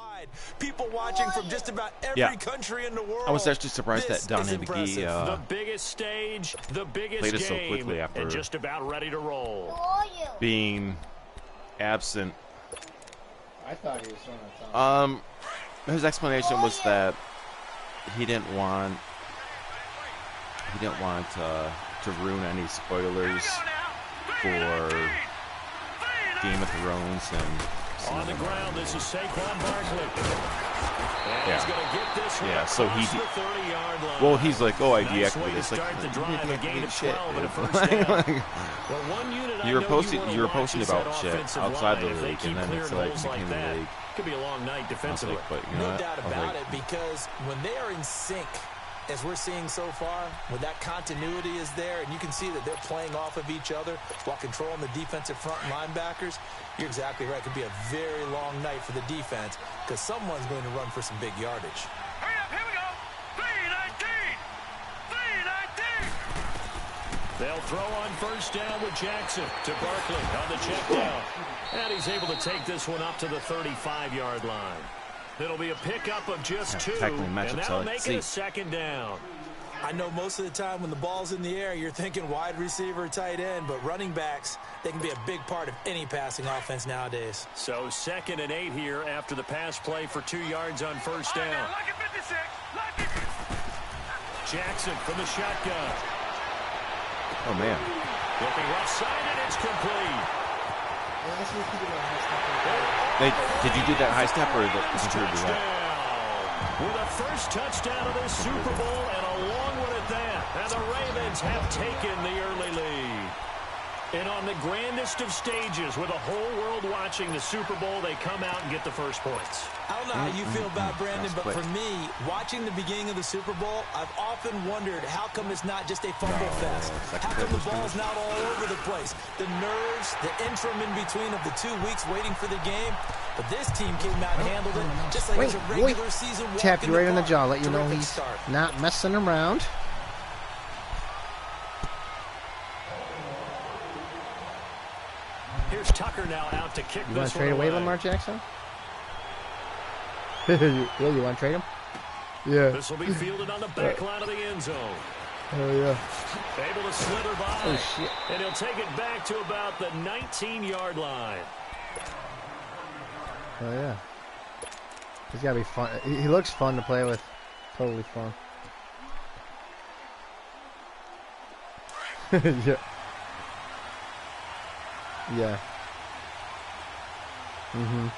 worldwide. People watching from just about every country in the world. I was actually surprised that Donnie McGee the biggest stage, the biggest played it so game, quickly after and just about ready to roll. Being absent. I thought he was throwing a his explanation was that he didn't want to ruin any spoilers for Game of Thrones and on the ground. This is Saquon Barkley. And he's going to get this one so he the 30-yard line. well, he's like, oh, I nice deactivated. It's like the drive, a gain of 12 and a first like, down. Well, one unit you were posting about shit outside the league, and then it's like became the league. Could be a long night defensively. But you know no doubt about it, because when they are in sync, as we're seeing so far, when that continuity is there, and you can see that they're playing off of each other while controlling the defensive front linebackers, you're exactly right. It could be a very long night for the defense because someone's going to run for some big yardage. Hurry up, here we go. 3-19. 3-19. They'll throw on first down with Jackson to Barkley on the check down. And he's able to take this one up to the 35-yard line. It'll be a pickup of just 2, and that'll make it a second down. I know most of the time when the ball's in the air, you're thinking wide receiver, tight end, but running backs, they can be a big part of any passing offense nowadays. So 2nd and 8 here after the pass play for 2 yards on first down. Jackson from the shotgun. Oh, man. Looking left side, and it's complete. Did you do that high step or the touchdown? With a first touchdown of the Super Bowl and a long one at that. And the Ravens have taken the early lead. And on the grandest of stages, with the whole world watching the Super Bowl, they come out and get the first points. I don't know how you feel about Brandon, but for me, watching the beginning of the Super Bowl, I've often wondered how come it's not just a fumble fest? How come the ball's not all over the place? The nerves, the interim in between of the 2 weeks waiting for the game. But this team came out and handled it just like it's a regular season walk. Tap you right on the jaw, let you know Terrific he's start. not messing around. Here's Tucker now out to kick You this want to trade away Lamar Jackson? Yeah, you want to trade him? Yeah. This will be fielded on the back line of the end zone. Oh, yeah. Able to slither by. Oh, shit. And he'll take it back to about the 19-yard line. Oh, yeah. He's got to be fun. He looks fun to play with. Totally fun. Yeah. Yeah. Mm-hmm.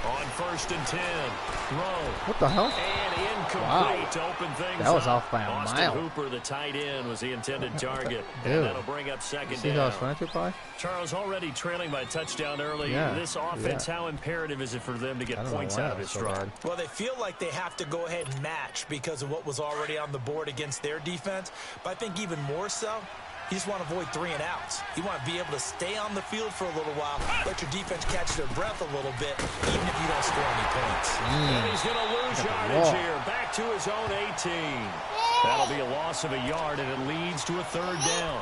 On 1st and 10. Throw. What the hell? And incomplete Wow. to open things That was up. off by a Austin mile. Hooper, the tight end, was the intended target. Dude. And that'll bring up second See down. how I was trying to play? Charles already trailing by a touchdown early. Yeah. This offense, how imperative is it for them to get points out of his stride? Well, they feel like they have to go ahead and match because of what was already on the board against their defense. But I think even more so, you just want to avoid 3 and outs. You want to be able to stay on the field for a little while, let your defense catch their breath a little bit, even if you don't score any points. And he's going to lose yardage here. Back to his own 18. That'll be a loss of a yard, and it leads to a 3rd down.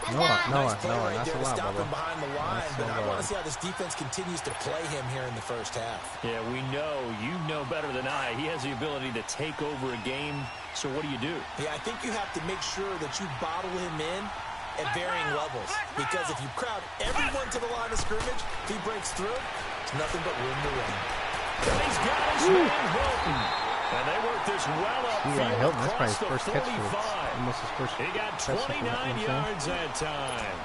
Nice play right that's there a to lot, stop him Bubba. behind the line, but I want to see how this defense continues to play him here in the first half. Yeah, we know. You know better than I. He has the ability to take over a game. So what do you do? Yeah, I think you have to make sure that you bottle him in at varying levels, because if you crowd everyone to the line of scrimmage, if he breaks through, it's nothing but room to run. And he's got his man Hilton. And they work this well up field Hilton, that's probably across his first the catch 45. almost his first He got catch, 29 yards that time.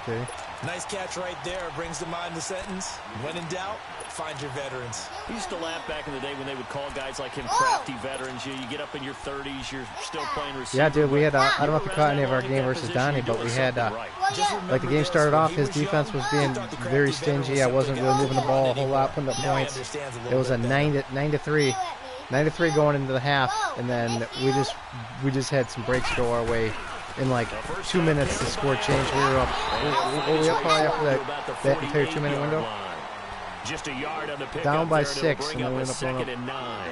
Okay. Nice catch right there. Brings to mind the sentence, when in doubt, find your veterans. He used to laugh back in the day when they would call guys like him crafty veterans. You get up in your 30s, you're still playing receiver. Yeah, dude, we had, I don't know if you caught any of our game versus Donnie, but we had, like the game started off, his defense was being very stingy. I wasn't really moving the ball a whole lot, putting up points. It was a 9-3. 9-3 going into the half, and then we just had some breaks go our way. In like 2 minutes, the score changed. We were up. Were we up probably after that entire 2-minute window? Just a yard on the pickup. Down by there, 6, bring and then up we a ended up going second and 9.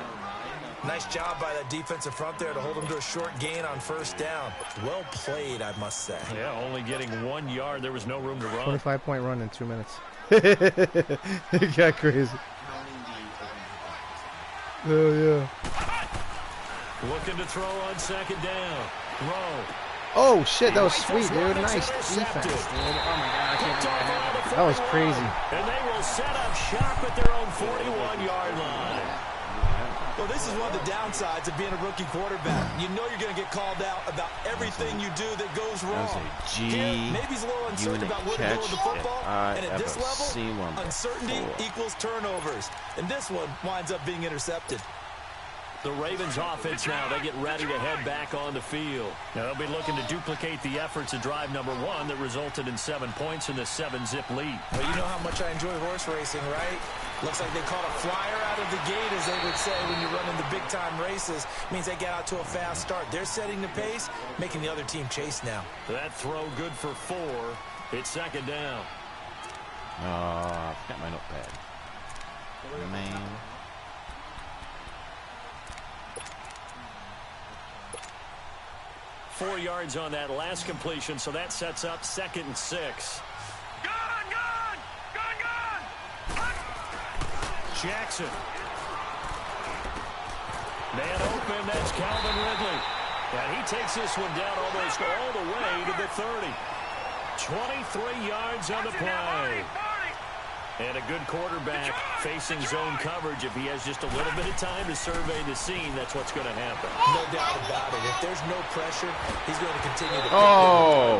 Nice job by that defensive front there to hold him to a short gain on first down. Well played, I must say. Yeah, only getting 1 yard. There was no room to run. 25-point run in 2 minutes. It got crazy. Oh, yeah. Looking to throw on second down. Throw. Oh, shit, that was sweet, dude. Nice defense, dude. Oh, my God, I can't believe that happened. That was crazy. And they will set up shop at their own 41-yard line. Well, this is one of the downsides of being a rookie quarterback. You know you're going to get called out about everything you do that goes wrong. Here, maybe he's a little uncertain about where to go with the football. And at this level, uncertainty equals turnovers. And this one winds up being intercepted. The Ravens offense now, they get ready to head back on the field. Now they'll be looking to duplicate the efforts of drive number 1 that resulted in 7 points in the 7-zip lead. Well, you know how much I enjoy horse racing, right? Looks like they caught a flyer out of the gate, as they would say when you're running the big-time races. Means they get out to a fast start. They're setting the pace, making the other team chase now. That throw good for 4. It's second down. I forgot my notepad. Man. 4 yards on that last completion, so that sets up 2nd and 6. Gone! Jackson. Man open, that's Calvin Ridley. And he takes this one down almost all the way to the 30. 23 yards on the play. And a good quarterback facing zone coverage. If he has just a little bit of time to survey the scene, that's what's going to happen. No doubt about it. If there's no pressure, he's going to continue to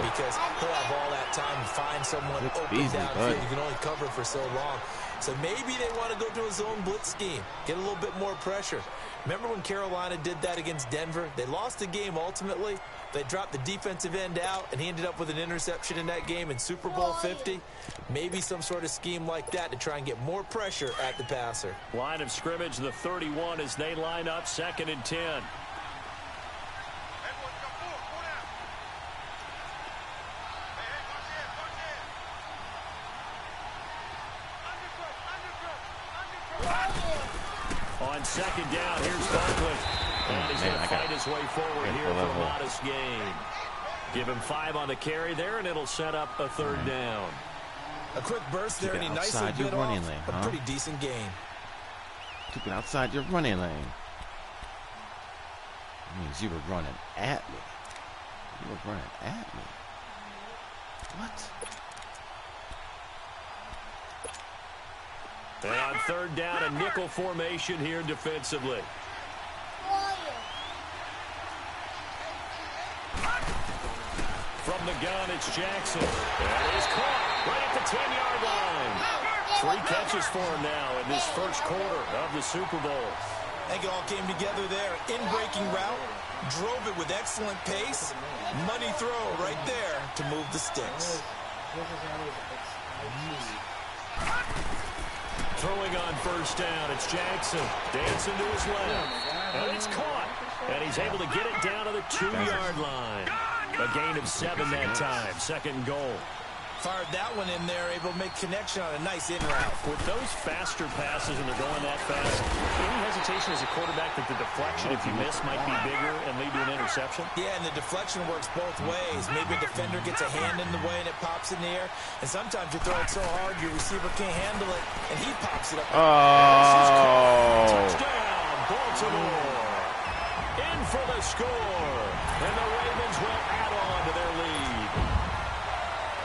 because he'll have all that time to find someone open downfield. You can only cover for so long. So maybe they want to go to a zone blitz scheme, get a little bit more pressure. Remember when Carolina did that against Denver? They lost the game ultimately. They dropped the defensive end out, and he ended up with an interception in that game in Super Bowl 50. Maybe some sort of scheme like that to try and get more pressure at the passer. Line of scrimmage, the 31 as they line up 2nd and 10. On 2nd down, here's Barkley. And he's going to fight his way forward here for a modest gain. Give him 5 on the carry there, and it'll set up a 3rd down. A quick burst there, and he nicely bit off a pretty decent gain. Took it outside your running lane. That means you were running at me. You were running at me. What? And on 3rd down, a nickel formation here defensively. From the gun, it's Jackson. That is caught right at the 10-yard line. 3 catches for him now in this first quarter of the Super Bowl. I think it all came together there. In-breaking route, drove it with excellent pace. Money throw right there to move the sticks. Throwing on 1st down, it's Jackson. Dancing to his left. And it's caught. And he's able to get it down to the 2-yard line. A gain of 7 that time. 2nd and goal. Fired that one in there, able to make connection on a nice in route. With those faster passes and they're going that fast, any hesitation as a quarterback that the deflection, if you miss, might be bigger and lead to an interception? Yeah, and the deflection works both ways. Maybe a defender gets a hand in the way and it pops in the air. And sometimes you throw it so hard your receiver can't handle it, and he pops it up. Touchdown, Baltimore. In for the score. And the Ravens will add on to their lead.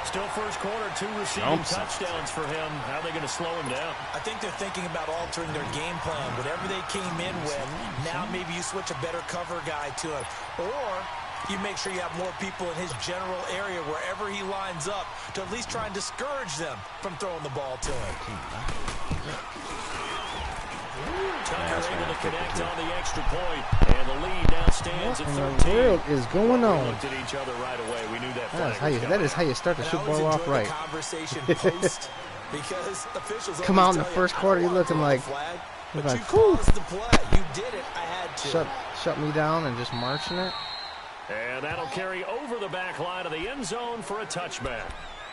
Still first quarter, 2 receiving touchdowns for him. How are they going to slow him down? I think they're thinking about altering their game plan. Whatever they came in with, now maybe you switch a better cover guy to him. Or you make sure you have more people in his general area wherever he lines up to at least try and discourage them from throwing the ball to him. Tucker able to connect on the extra point, and the lead now stands at 13. What in the world is going on? We looked at each other right away. We knew that. That is how you start the Super Bowl off right. Conversation post because officials come out in the first quarter, you looking like, but you caused the play. You did it. I had to. Shut me down and just marching it. And that'll carry over the back line of the end zone for a touchback.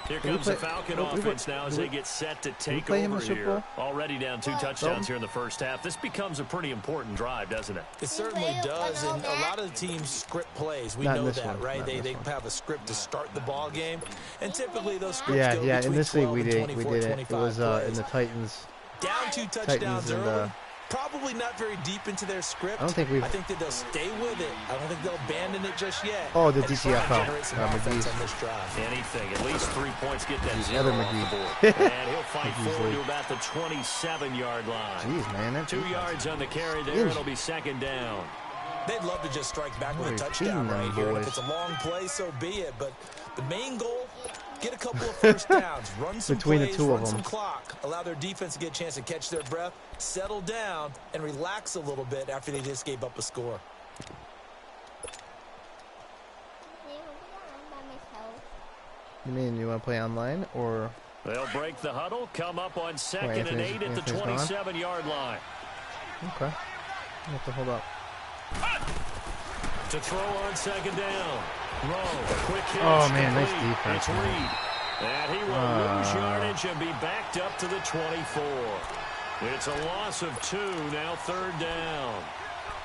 Here comes the Falcon offense now as they get set to take over here. Already down 2 touchdowns here in the first half. This becomes a pretty important drive, doesn't it? It certainly does, and a lot of the teams script plays. We know that, right? They have a script to start the ball game, and typically those scripts go between in this league we did it. 25 It was in the Titans. Down 2 touchdowns early. Probably not very deep into their script. I think that they'll stay with it. I don't think they'll abandon it just yet. Oh, the DTFL. Anything. At least 3 points get that zero off the board. And he'll fight forward to about the 27-yard line. Jeez, man. 2 yards on the carry there. It'll be 2nd down. They'd love to just strike back with a touchdown right here. And if it's a long play, so be it. But the main goal, get a couple of first downs, run some plays, run some clock, allow their defense to get a chance to catch their breath, settle down, and relax a little bit after they just gave up a score. You mean you want to play online, or? They'll break the huddle, come up on 2nd and 8 at the 27-yard line. Okay. You have to hold up. To throw on 2nd down. Quick hit. Oh, man, nice defense. It's Reed. And he will lose yardage and be backed up to the 24. It's a loss of 2, now 3rd down.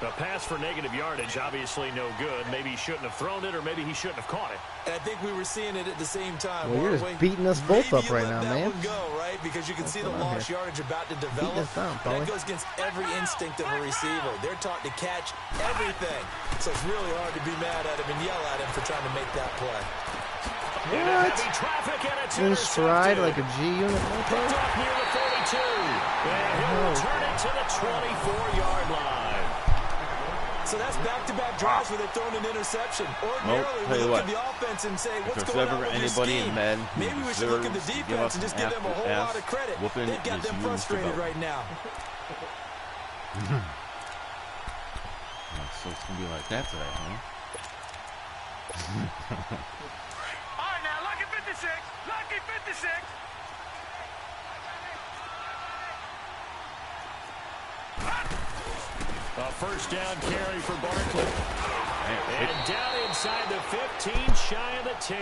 A pass for negative yardage, obviously no good. Maybe he shouldn't have thrown it, or maybe he shouldn't have caught it. And I think we were seeing it at the same time. Well, you're just beating us both up right now, man. Go, right? Because you can see the lost yardage about to develop. That goes against every instinct of a receiver. They're taught to catch everything. So it's really hard to be mad at him and yell at him for trying to make that play. What? In stride like a G unit. Picked up near the 42. And he'll return it to the 24-yard line. So that's back-to-back drives where they've thrown an interception. Ordinarily, we look at the offense and say, what's going on with your scheme? Maybe we should look at the defense and just give them a whole lot of credit. They've got them frustrated right now. So it's going to be like that today, huh? All right, now, lucky 56. Lucky 56. A first down carry for Barkley. And down inside the 15, shy of the 10.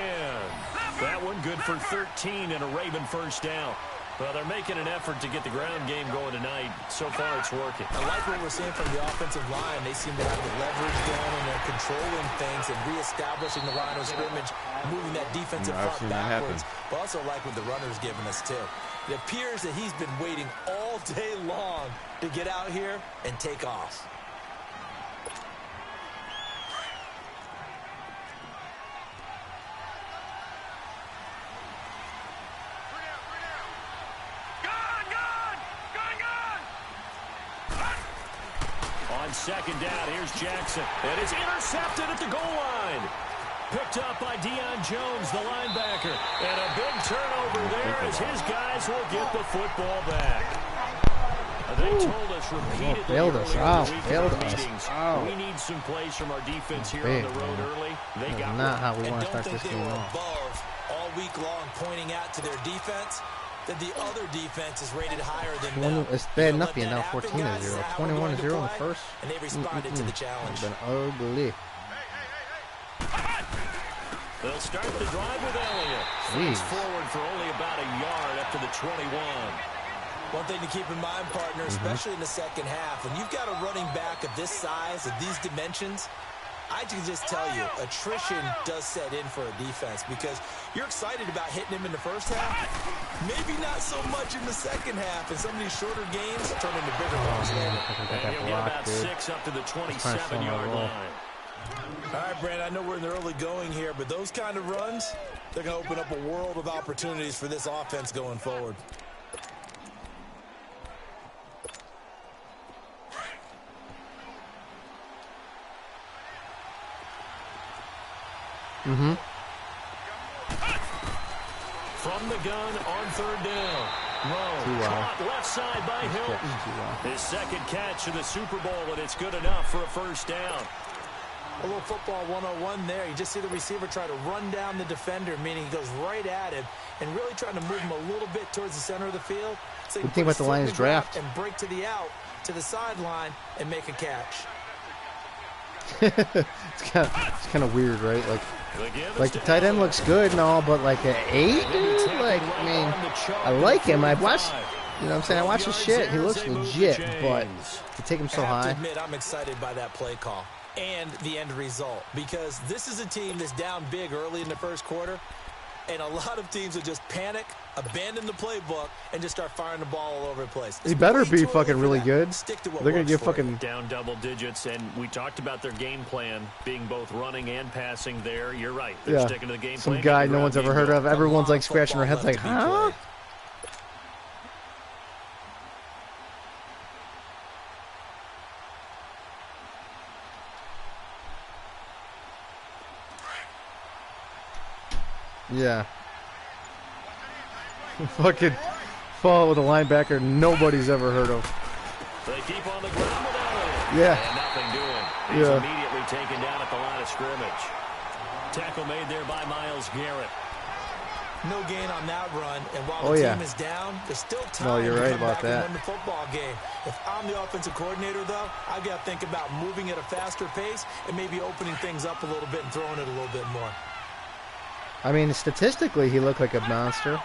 That one good for 13 and a Raven first down. Well, they're making an effort to get the ground game going tonight. So far, it's working. I like what we're seeing from the offensive line. They seem to have the leverage going, and they're controlling things and reestablishing the line of scrimmage, moving that defensive front backwards. But also like what the runner's giving us, too. It appears that he's been waiting all day long to get out here and take off. On 2nd down, here's Jackson. And it's intercepted at the goal line. Picked up by Deion Jones, the linebacker. And a big turnover there as his guys will get the football back. They told us repeatedly earlier in the meetings, we need some plays from our defense here on the road early. They got not how we want to start this game off. Above all week long, pointing out to their defense that the other defense is rated higher than them. It's bad enough being now 14-0, 21-0 in the first. And they responded to the challenge. It's been ugly. They'll start the drive with Elliott. He's forward for only about a yard up to the 21. One thing to keep in mind, partner, especially in the second half, when you've got a running back of this size, of these dimensions, I can just tell you, attrition does set in for a defense because you're excited about hitting him in the first half. Maybe not so much in the second half, and some of these shorter games turn into bigger ones later. And he'll get about 6 up to the 27-yard line. All right, Brandon, I know we're in the early going here, but those kind of runs, they're going to open up a world of opportunities for this offense going forward. From the gun on 3rd down. Rowe caught left side by Hilton. His second catch of the Super Bowl, and it's good enough for a first down. A little football 101 there. You just see the receiver try to run down the defender, meaning he goes right at him and really trying to move him a little bit towards the center of the field. So what do you think about the Lions draft? And break to the out, to the sideline, and make a catch. It's kind of weird, right? Like the tight end looks good and all, but like an 8, dude. Like, I mean, I like him. I watched, you know what I'm saying? I watch his shit. He looks legit, but to take him so high. I have to admit, I'm excited by that play call and the end result, because this is a team that's down big early in the first quarter, and a lot of teams will just panic, abandon the playbook, and just start firing the ball all over the place. He better be fucking really good. Stick to what They're going to give fucking... Down double digits, and we talked about their game plan being both running and passing there. You're right. They're sticking to the game plan. Some guy no one's ever heard of. Everyone's like scratching their heads like, huh? Yeah. Fucking fall with a linebacker nobody's ever heard of. They keep on the ground without it. Yeah. And nothing doing. He's immediately taken down at the line of scrimmage. Tackle made there by Myles Garrett. No gain on that run, and while the team is down, there's still time you're to right come about back and that. win the football game. If I'm the offensive coordinator, though, I've got to think about moving at a faster pace and maybe opening things up a little bit and throwing it a little bit more. I mean, statistically, he looked like a monster. You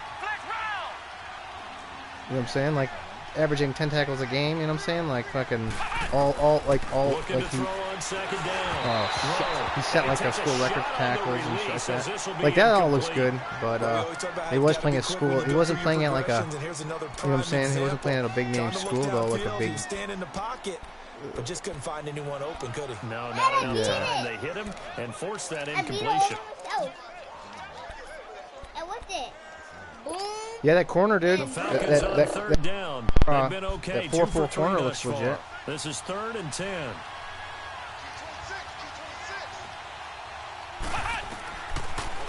know what I'm saying? Like, averaging 10 tackles a game, you know what I'm saying? Like, fucking, like he... Oh, shit. He set, like, a school record for tackles and shit like that. Like, that all looks good, but, he was playing at school. He wasn't playing at, like, a... You know what I'm saying? He wasn't playing at a big-name school, though, like a big... But just couldn't find anyone open, could he? No, not enough time. They hit him and forced that incompletion. Yeah, that corner, dude. The Falcons on third down. They've been okay. That 4-4 corner looks legit. This is 3rd and 10.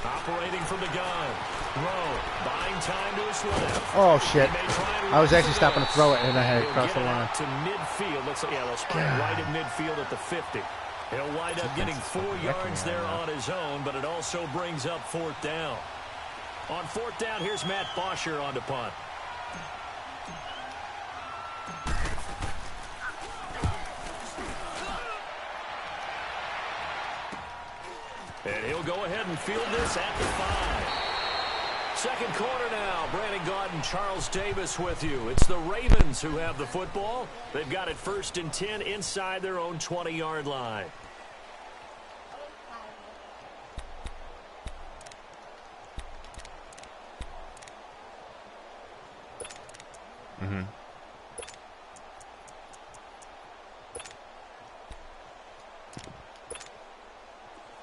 Operating from the gun. Rowe buying time to his left. Oh, shit. I was actually stopping to throw it, and I had it across the line. To midfield. Looks like, they'll spot right at midfield at the 50. He'll wind up getting 4 yards there on his own, but it also brings up 4th down. On 4th down, here's Matt Bosher on the punt. And he'll go ahead and field this at the 5. Second quarter now. Brandon Gaudin, Charles Davis with you. It's the Ravens who have the football. They've got it 1st and 10 inside their own 20-yard line.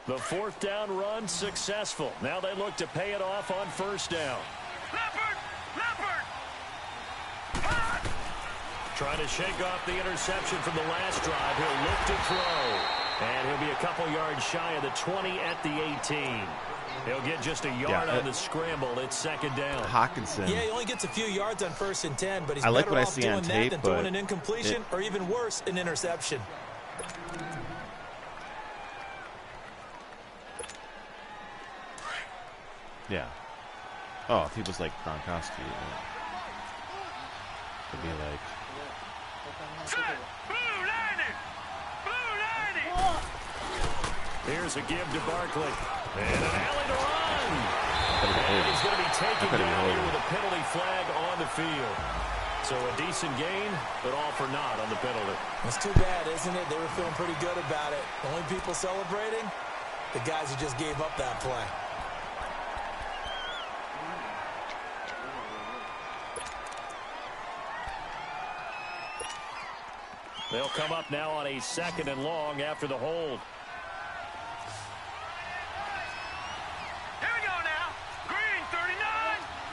The 4th down run successful. Now they look to pay it off on 1st down. Trying to shake off the interception from the last drive. He'll look to throw. And he'll be a couple yards shy of the 20 at the 18. He'll get just a yard on the scramble. It's 2nd down. Hawkinson. Yeah, he only gets a few yards on 1st and 10, but he's like better what I off see doing on that tape, than throwing an incompletion or even worse, an interception. Yeah. Oh, if he was like Gronkowski, it'd be like... Here's a give to Barkley. And an alley to run. And he's going to be taken down here with a penalty flag on the field. So a decent gain, but all for naught on the penalty. It's too bad, isn't it? They were feeling pretty good about it. The only people celebrating, the guys who just gave up that play. They'll come up now on a 2nd and long after the hold. Here we go now. Green 39.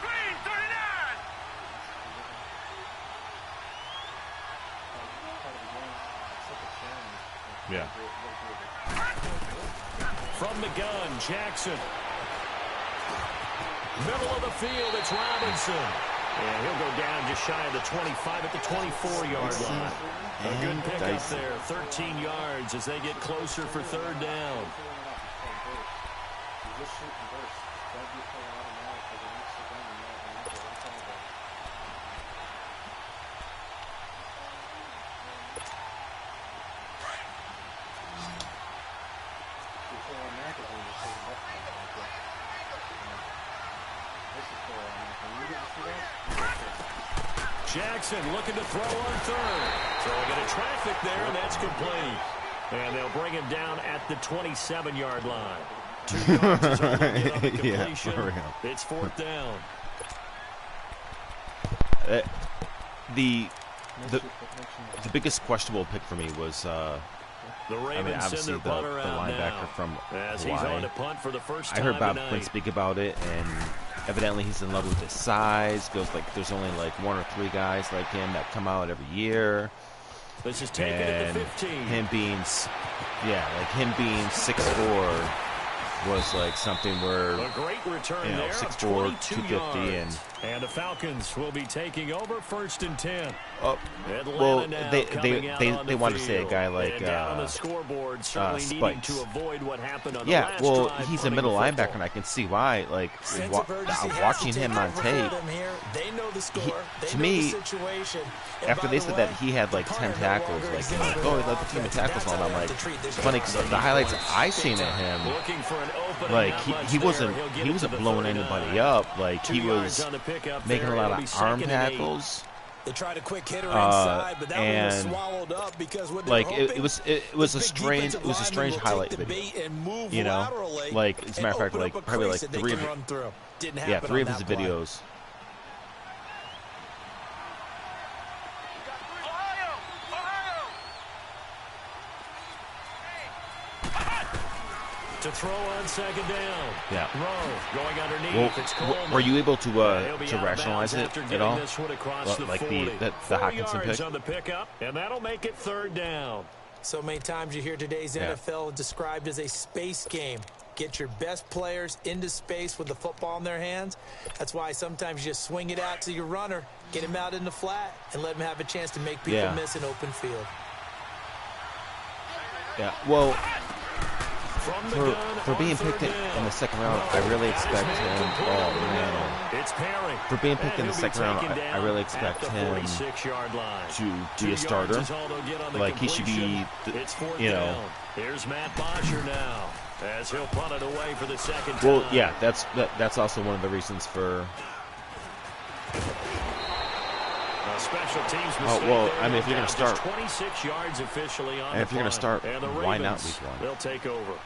Green 39. Yeah. From the gun, Jackson. Middle of the field, it's Robinson. And he'll go down just shy of the 25 at the 24-yard line. A good pickup there, 13 yards as they get closer for 3rd down. Jackson looking to throw on third. Throwing into traffic there, and that's complete. And they'll bring him down at the 27-yard line. 2 yards is all they get on the completion. For real. It's 4th down. The biggest questionable pick for me was the Ravens obviously the linebacker from as Hawaii. he's on to punt for the first time I heard Bob tonight. Quinn speak about it, and evidently he's in love with his size. Goes like there's only like 1 or 3 guys like him that come out every year. This is taken at the 15. Him being 6'4" was like something where a great return there, 6'4", 250, and the Falcons will be taking over 1st and 10. Well, they want to say a guy like on the scoreboard, certainly needing to avoid what happened on the last well, drive, he's a middle linebacker, and I can see why. Like watching him on tape, to me, after they said that he had like 10 tackles, like he led the team in tackles, and all that, I'm like, it's funny because the highlights I've seen of him, like he wasn't blowing anybody up, like he was making a lot of arm tackles. They tried a quick hitter inside, but that one was swallowed up because what like it was a strange highlight video, you know. Like as a matter of fact, like probably like 3 of his videos. To throw on 2nd down. Yeah. Rowe going underneath. Well, it's Coleman. were you able to rationalize it at all? Like the Hockenson pick? On the pickup, and that'll make it 3rd down. So many times you hear today's NFL described as a space game. Get your best players into space with the football in their hands. That's why sometimes you just swing it out to your runner, get him out in the flat, and let him have a chance to make people miss an open field. Yeah, well, for being picked in the 2nd round, I really expect him. Oh man! For being picked in the 2nd round, I really expect him to be a starter. Like he should be, you know. Here's Matt Bosher now, as he'll punt it away for the 2nd time. Well, yeah, that's also one of the reasons for. Special teams well, I mean, if you're going to start, 26 yards officially on and if you're going to start, why not week 1? They'll take over.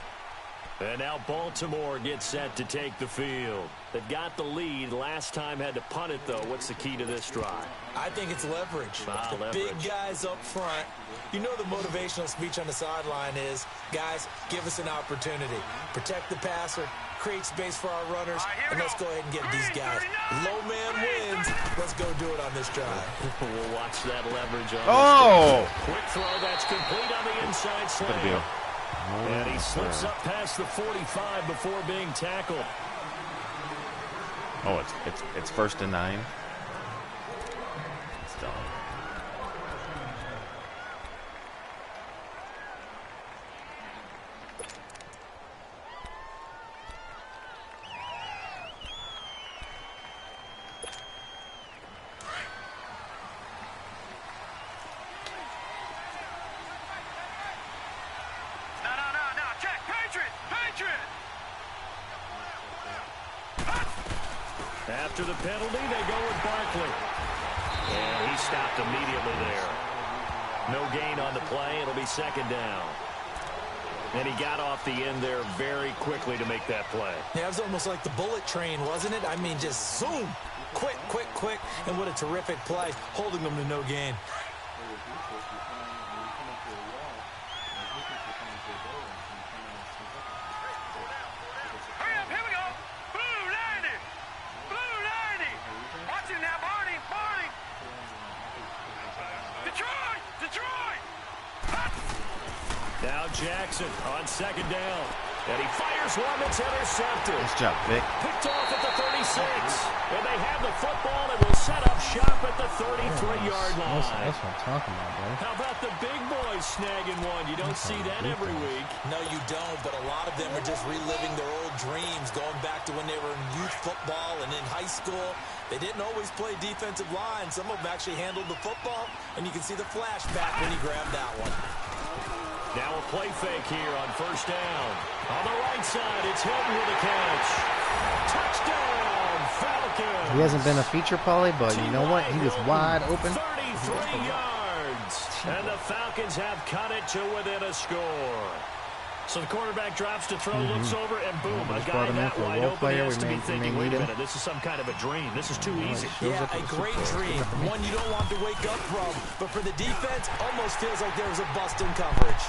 And now Baltimore gets set to take the field. They've got the lead. Last time had to punt it, though. What's the key to this drive? I think it's leverage. Big guys up front. You know the motivational speech on the sideline is, guys, give us an opportunity. Protect the passer, create space for our runners, and let's go ahead and get these guys. Low man wins. Let's go do it on this drive. We'll watch that leverage on this. Quick throw that's complete on the inside slant. And he slips up past the 45 before being tackled. Oh, it's 1st and 9. It's done. After the penalty, they go with Barkley. And he stopped immediately there. No gain on the play. It'll be 2nd down. And he got off the end there very quickly to make that play. Yeah, it was almost like the bullet train, wasn't it? I mean, just zoom. Quick. And what a terrific play, holding them to no gain. Now Jackson on 2nd down. And he fires one that's intercepted. Nice job, Vic. Picked off at the 36. And they have the football and will set up shop at the 33-yard line. That's what I'm talking about, bro. How about the big boys snagging one? You don't see that every week. No, you don't, but a lot of them are just reliving their old dreams, going back to when they were in youth football and in high school. They didn't always play defensive line. Some of them actually handled the football, and you can see the flashback when he grabbed that one. Now a play fake here on 1st down. On the right side, it's Hilton with a catch. Touchdown, Falcons. He hasn't been a feature, Paulie, but you know what? He was wide open. 33 yards. And the Falcons have cut it to within a score. So the quarterback drops to throw, looks over, and boom, a guy that wide open has to be thinking, wait a minute, this is some kind of a dream. This is too easy. Yeah, a great dream. One you don't want to wake up from. But for the defense, almost feels like there was a bust in coverage.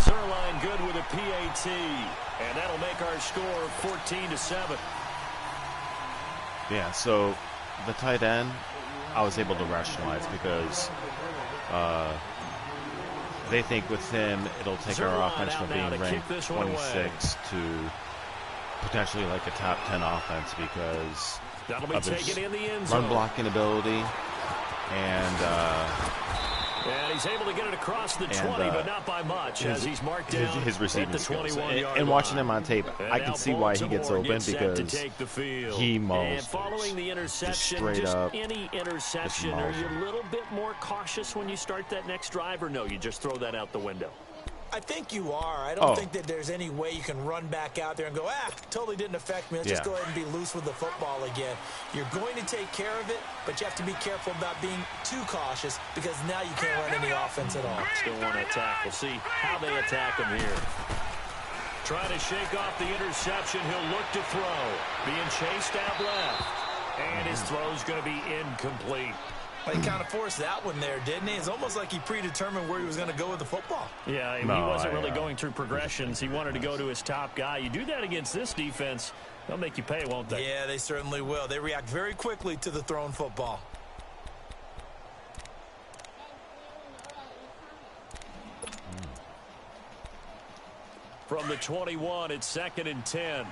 Zerline good with a PAT. And that'll make our score 14-7. Yeah, so the tight end, I was able to rationalize because they think with him, it'll take our offense from being ranked 26 to potentially like a top 10 offense because of his run blocking ability and he's able to get it across the 20, but not by much as he's marked down his receiving skills. And watching him on tape, I can see why he gets open because he mauls. Following the interception, straight up, any interception, are you a little bit more cautious when you start that next drive, or no, you just throw that out the window? I think you are. I don't think that there's any way you can run back out there and go, totally didn't affect me. Let's just go ahead and be loose with the football again. You're going to take care of it, but you have to be careful about being too cautious because now you can't run any offense at all. Still want to attack. We'll see how they attack him here. Trying to shake off the interception. He'll look to throw. Being chased out left. And his throw's going to be incomplete. He kind of forced that one there, didn't he? It's almost like he predetermined where he was going to go with the football. Yeah, he wasn't really going through progressions. He wanted to go to his top guy. You do that against this defense, they'll make you pay, won't they? Yeah, they certainly will. They react very quickly to the thrown football. From the 21, it's 2nd and 10.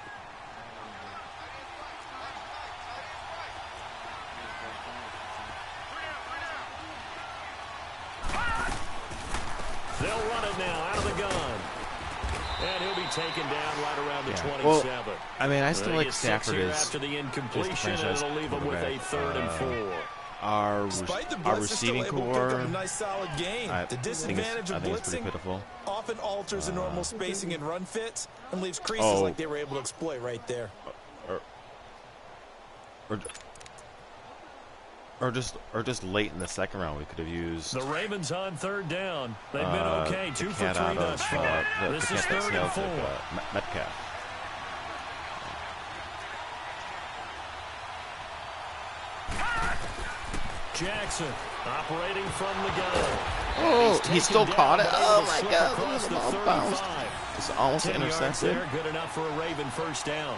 They'll run it now out of the gun. And he'll be taken down right around the 27. Well, I mean, I still like Stafford after the incompletion, and it'll leave him with a 3rd and 4. Our receiving core, a nice solid game. The disadvantage of blitzing often alters the normal spacing and run fits and leaves creases like they were able to exploit right there. Or just late in the second round, we could have used. The Ravens on 3rd down. They've been okay, 2 for 3 thus far. This is 3rd and 4. Metcalf. Jackson operating from the gun. Oh, he still caught it. Oh my God! Look at him all bounced. It's almost intercepted. Good enough for a Raven 1st down.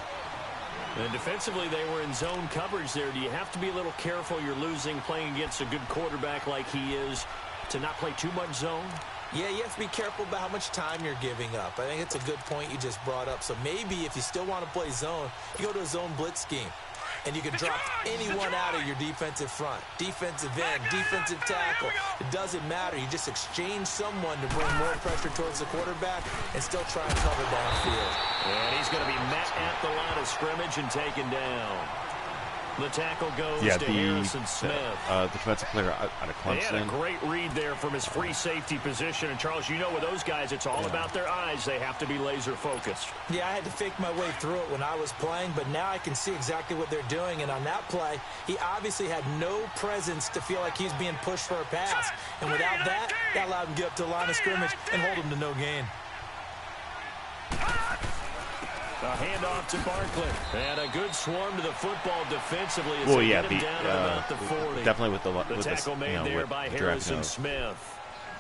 And defensively, they were in zone coverage there. Do you have to be a little careful? You're losing playing against a good quarterback like he is to not play too much zone? Yeah, you have to be careful about how much time you're giving up. I think it's a good point you just brought up. So maybe if you still want to play zone, you go to a zone blitz scheme. And you can drop anyone out of your defensive front. Defensive end, defensive tackle. It doesn't matter. You just exchange someone to bring more pressure towards the quarterback and still try and cover downfield. And he's going to be met at the line of scrimmage and taken down. The tackle goes to Harrison Smith. The defensive player out of Clemson. He had a great read there from his free safety position. And, Charles, you know with those guys, it's all about their eyes. They have to be laser focused. Yeah, I had to fake my way through it when I was playing, but now I can see exactly what they're doing. And on that play, he obviously had no presence to feel like he's being pushed for a pass. And without that, that allowed him to get up to the line of scrimmage and hold him to no gain. A handoff to Barkley. And a good swarm to the football defensively. Well, yeah, the 40. Definitely with the tackle made there by Harrison Smith.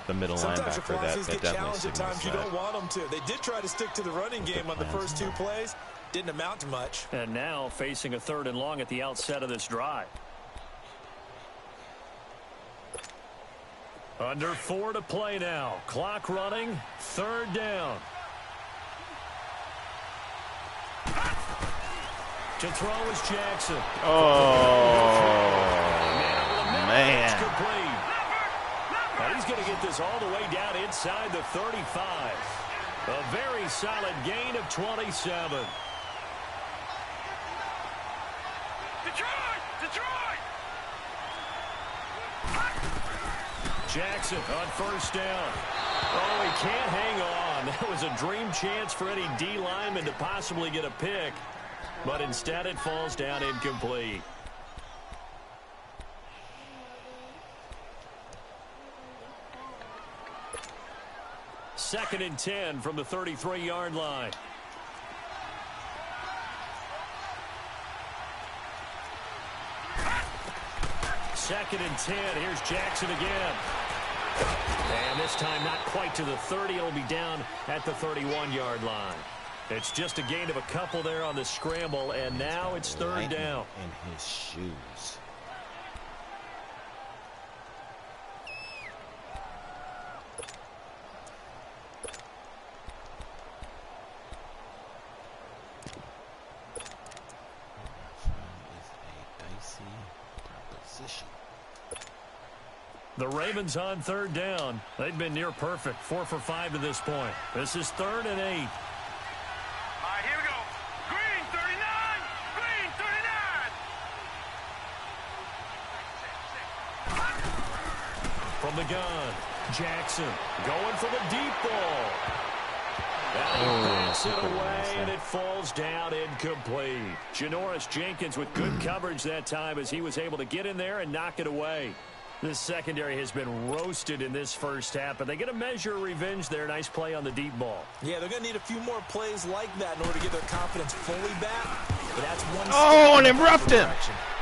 The middle linebacker, that definitely signals that. You don't want them to. They did try to stick to the running game on the first 2 plays. Didn't amount to much. And now facing a 3rd and long at the outset of this drive. Under 4 to play now. Clock running. 3rd down. To throw is Jackson. Oh, man. And he's going to get this all the way down inside the 35. A very solid gain of 27. Detroit! Jackson on 1st down. Oh, he can't hang on. That was a dream chance for any D lineman to possibly get a pick. but instead it falls down incomplete. Second and 10 from the 33-yard line. Second and 10. Here's Jackson again. And this time not quite to the 30. It'll be down at the 31-yard line. It's just a gain of a couple there on the scramble, and now it's third down. In his shoes. The Ravens on third down. They've been near perfect, 4 for 5 to this point. This is 3rd and 8. All right, here we go. Green 39. Green 39. From the gun, Jackson going for the deep ball. And he bats it away, and it falls down incomplete. Janoris Jenkins with good coverage that time as he was able to get in there and knock it away. This secondary has been roasted in this first half, but they get a measure of revenge there. Nice play on the deep ball. Yeah, they're going to need a few more plays like that in order to get their confidence fully back. But that's one. Oh, and it roughed him.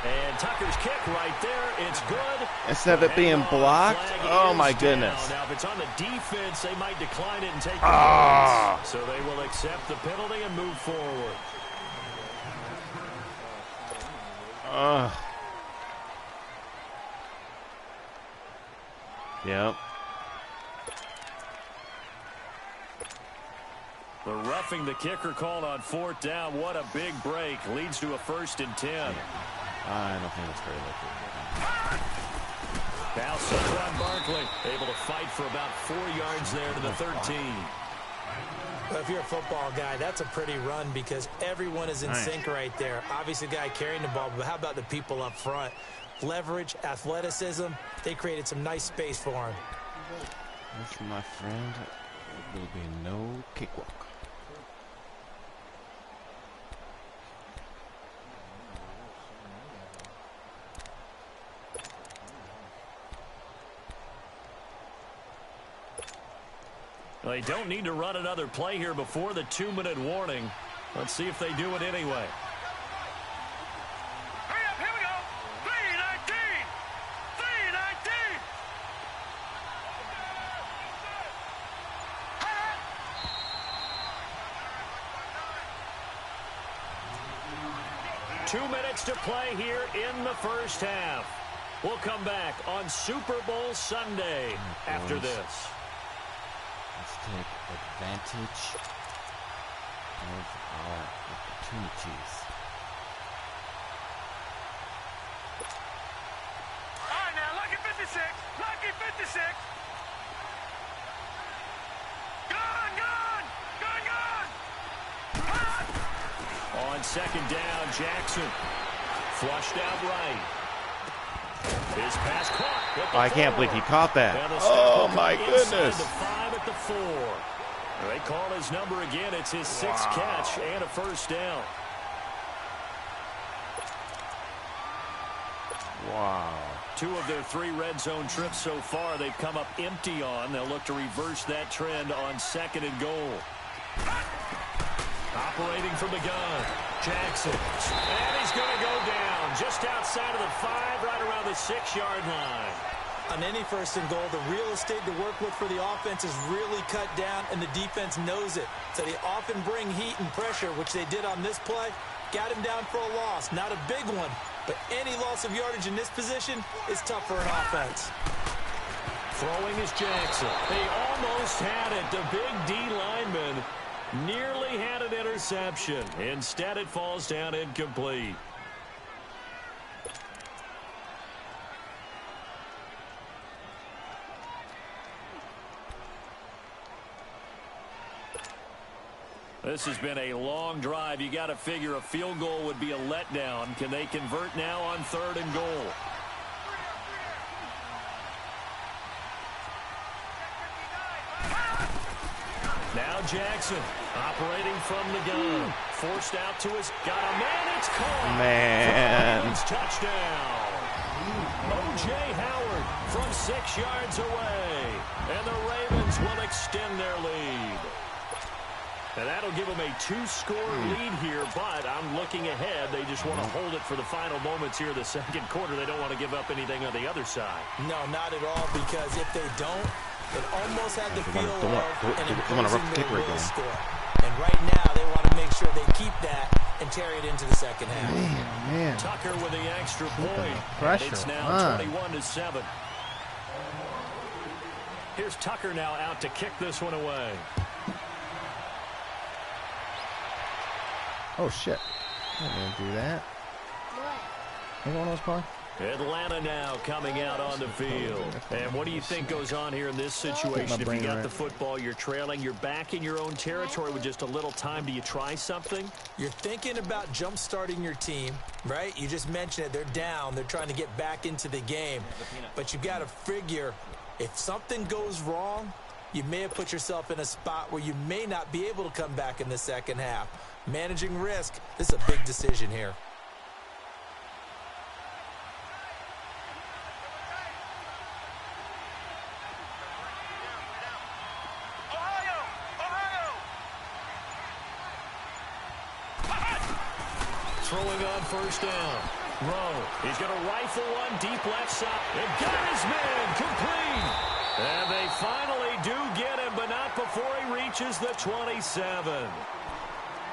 And Tucker's kick right there. It's good. Instead of it being blocked, oh my goodness. Now, if it's on the defense, they might decline it and take it. So they will accept the penalty and move forward. Yep. The roughing the kicker called on 4th down. What a big break. Leads to a 1st and 10. I don't think it's very likely. Now Saquon Barkley able to fight for about 4 yards there to the 13. Well, if you're a football guy, that's a pretty run because everyone is in sync right there. Obviously, the guy carrying the ball, but how about the people up front? Leverage, athleticism, they created some nice space for him. This, my friend, will be no cakewalk. They don't need to run another play here before the 2-minute warning. Let's see if they do it anyway. Hurry up, here we go. 319. 319. 2 minutes to play here in the first half. We'll come back on Super Bowl Sunday after this. Let's take advantage of our opportunities. All right, now, lucky 56. Lucky 56. Gone, gone. Gone, gone. On second down, Jackson flushed out right. His pass caught. I can't believe he caught that. Oh, my goodness. The 5 at the 4. They call his number again. It's his 6th catch and a first down. Wow. 2 of their 3 red zone trips so far they've come up empty on. They'll look to reverse that trend on 2nd and goal. Operating from the gun, Jackson. And he's going to go down just outside of the 5, right around the 6-yard line. On any 1st and goal, the real estate to work with for the offense is really cut down, and the defense knows it. So they often bring heat and pressure, which they did on this play. Got him down for a loss. Not a big one, but any loss of yardage in this position is tough for an offense. Throwing is Jackson. They almost had it. The big D lineman nearly had an interception. Instead, it falls down incomplete. This has been a long drive. You got to figure a field goal would be a letdown. Can they convert now on 3rd and goal? Now Jackson operating from the gun. forced out to his, got a man, it's caught. Man. Touchdown. O.J. Howard from 6 yards away. And the Ravens will extend their lead. And that'll give them a 2-score lead here, but I'm looking ahead. They just want to hold it for the final moments here of the second quarter. They don't want to give up anything on the other side. No, not at all, because if they don't, it almost had the feel of an imposing their will score. And right now, they want to make sure they keep that and carry it into the second half. Man. Tucker with the extra point. Pressure. It's now 21-7. Here's Tucker now out to kick this one away. Oh, shit. I didn't do that. What? Anyone else calling? Atlanta now coming out on the field. And what do you think goes on here in this situation? If you got the football, you're trailing, you're back in your own territory with just a little time. Do you try something? You're thinking about jump-starting your team, right? You just mentioned it. They're down. They're trying to get back into the game. But you got to figure, if something goes wrong, you may have put yourself in a spot where you may not be able to come back in the second half. Managing risk, this is a big decision here. Throwing on first down. Rowe, he's going to rifle one deep left side. And got his man complete. And they finally do get him, but not before he reaches the 27.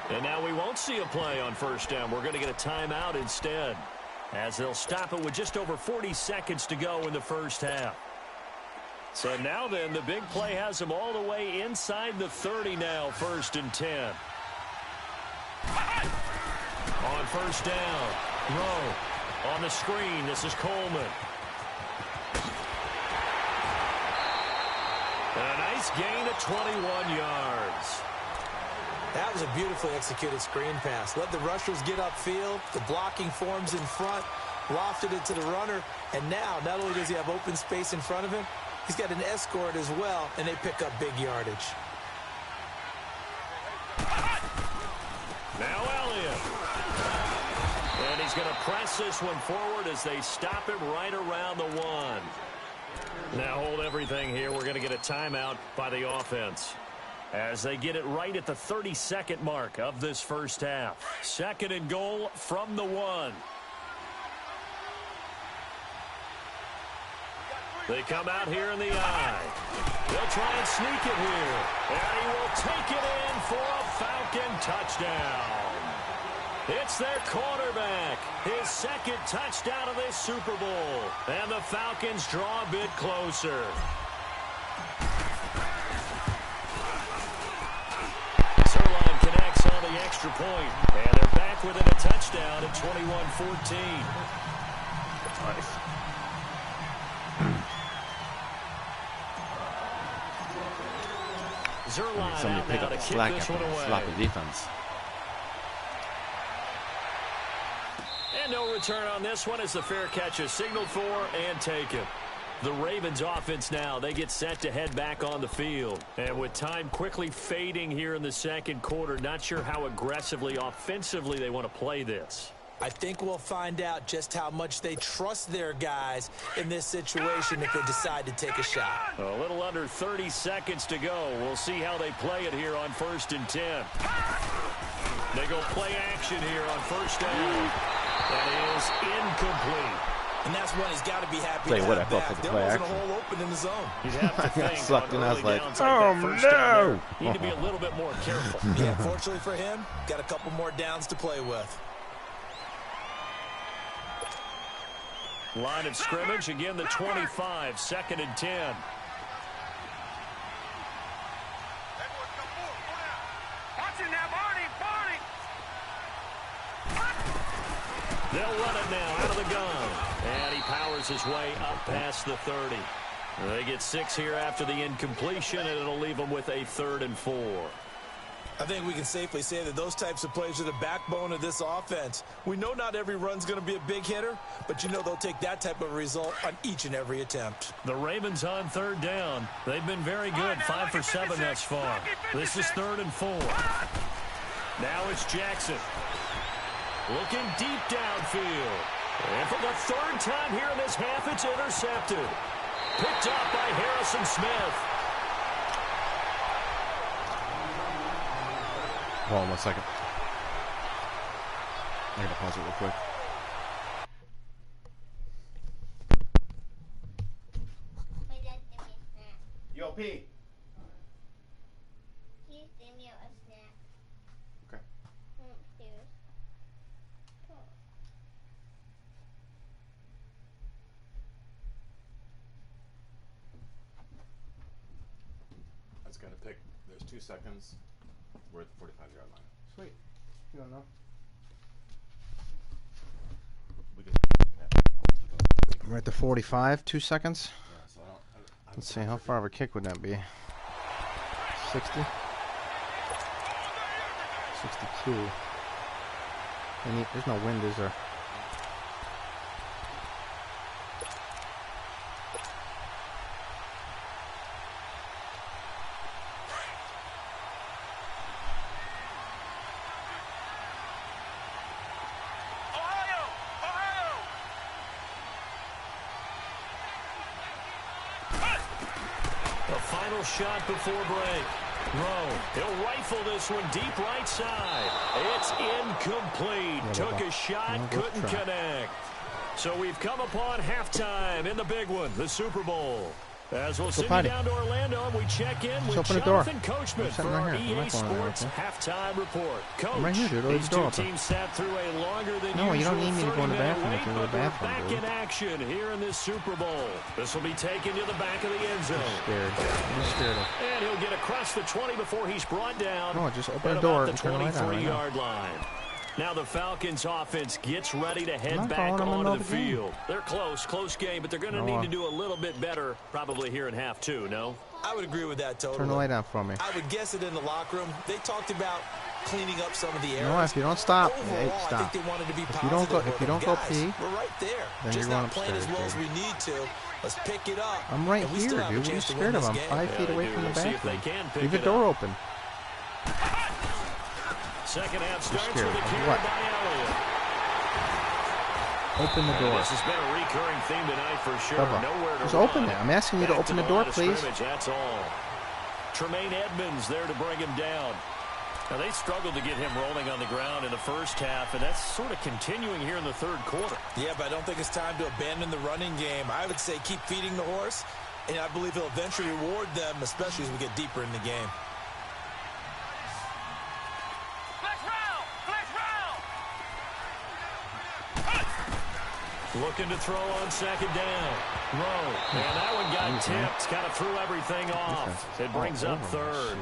And now we won't see a play on first down. We're going to get a timeout instead, as they'll stop it with just over 40 seconds to go in the first half. So now then, the big play has them all the way inside the 30 now, 1st and 10. On first down, Rowe on the screen. This is Coleman. And a nice gain of 21 yards. That was a beautifully executed screen pass. Let the rushers get upfield. The blocking forms in front. Lofted it to the runner. And now, not only does he have open space in front of him, he's got an escort as well, and they pick up big yardage. Now Elliott. And he's going to press this one forward as they stop him right around the 1. Now hold everything here. We're going to get a timeout by the offense, as they get it right at the 32nd mark of this first half. 2nd and goal from the 1. They come out here in the eye. They'll try and sneak it here. And he will take it in for a Falcon touchdown. It's their quarterback, his 2nd touchdown of this Super Bowl. And the Falcons draw a bit closer. Sirline connects on the extra point. And they're back within a touchdown at 21-14. Nice. Zerline Somebody out pick now up to the kick slack this after one the away. sloppy defense. And no return on this one as the fair catch is signaled for and taken. The Ravens offense now, they get set to head back on the field. And with time quickly fading here in the second quarter, not sure how aggressively, offensively they want to play this. I think we'll find out just how much they trust their guys in this situation if they decide to take a shot. A little under 30 seconds to go. We'll see how they play it here on 1st and 10. They go play action here on first down. That is incomplete. And that's one he's got to be happy Tell you to what, have I felt back. like the There play wasn't action. a hole open in the zone. You'd have to I got think sucked in. I was like, that oh, first down no. there, need to be a little bit more careful. Yeah, fortunately for him, got a couple more downs to play with. Line of scrimmage, again the 25, 2nd and 10. They'll run it now out of the gun. And he powers his way up past the 30. They get 6 here after the incompletion, and it'll leave them with a 3rd and 4. I think we can safely say that those types of plays are the backbone of this offense. We know not every run's going to be a big hitter, but you know they'll take that type of result on each and every attempt. The Ravens on 3rd down. They've been very good, 5 for 7 thus far. This is 3rd and 4. Now it's Jackson. Looking deep downfield. And for the third time here in this half, it's intercepted. Picked up by Harrison Smith. Hold on 1 second. I gotta pause it real quick. Yo, P. Please give me a snack. Okay. Upstairs. I just gotta pick. There's 2 seconds. We're at the 45-yard line. Sweet. You don't know. We're at the 45. 2 seconds. Yeah, so Let's see, how far of a kick would that be? 60? 62. There's no wind, is there? Shot before break. Rowe, he'll rifle this one deep right side. It's incomplete. Took a shot, couldn't connect. So we've come upon halftime in the big one, the Super Bowl. As we'll send you down to Orlando, and we check in with Jonathan Coachman for our EA Sports halftime report. Coach, these two teams sat through a longer than usual 30-minute wait, but we're back in action here in this Super Bowl. This will be taken to the back of the end zone. I'm scared. And he'll get across the 20 before he's brought down. No, just open the door at the and turn the light on right 23-yard line. Now the Falcons offense gets ready to head back onto the field. They're close game, but they're going to need to do a little bit better probably here in half two, no? I would agree with that totally. Turn the light on for me. I would guess it in the locker room. They talked about cleaning up some of the errors. No, if you don't stop, overall, stop. I think they wanted to be If you don't go pee, we're right there. Then Just you're not playing as well as we need to. Let's pick it up. I'm right here, dude. What are you scared of? I'm 5 feet away from the bathroom. Leave the door open. Second half starts with a carry by Elliott. Open the door. This has been a recurring theme tonight for sure. Nowhere to just open it. I'm asking you to open the door, please. That's all. Tremaine Edmonds there to bring him down. Now, they struggled to get him rolling on the ground in the first half, and that's sort of continuing here in the third quarter. Yeah, but I don't think it's time to abandon the running game. I would say keep feeding the horse, and I believe he'll eventually reward them, especially as we get deeper in the game. Looking to throw on second down. Rowe. And that one got tipped. Kind of threw everything off. It brings up third.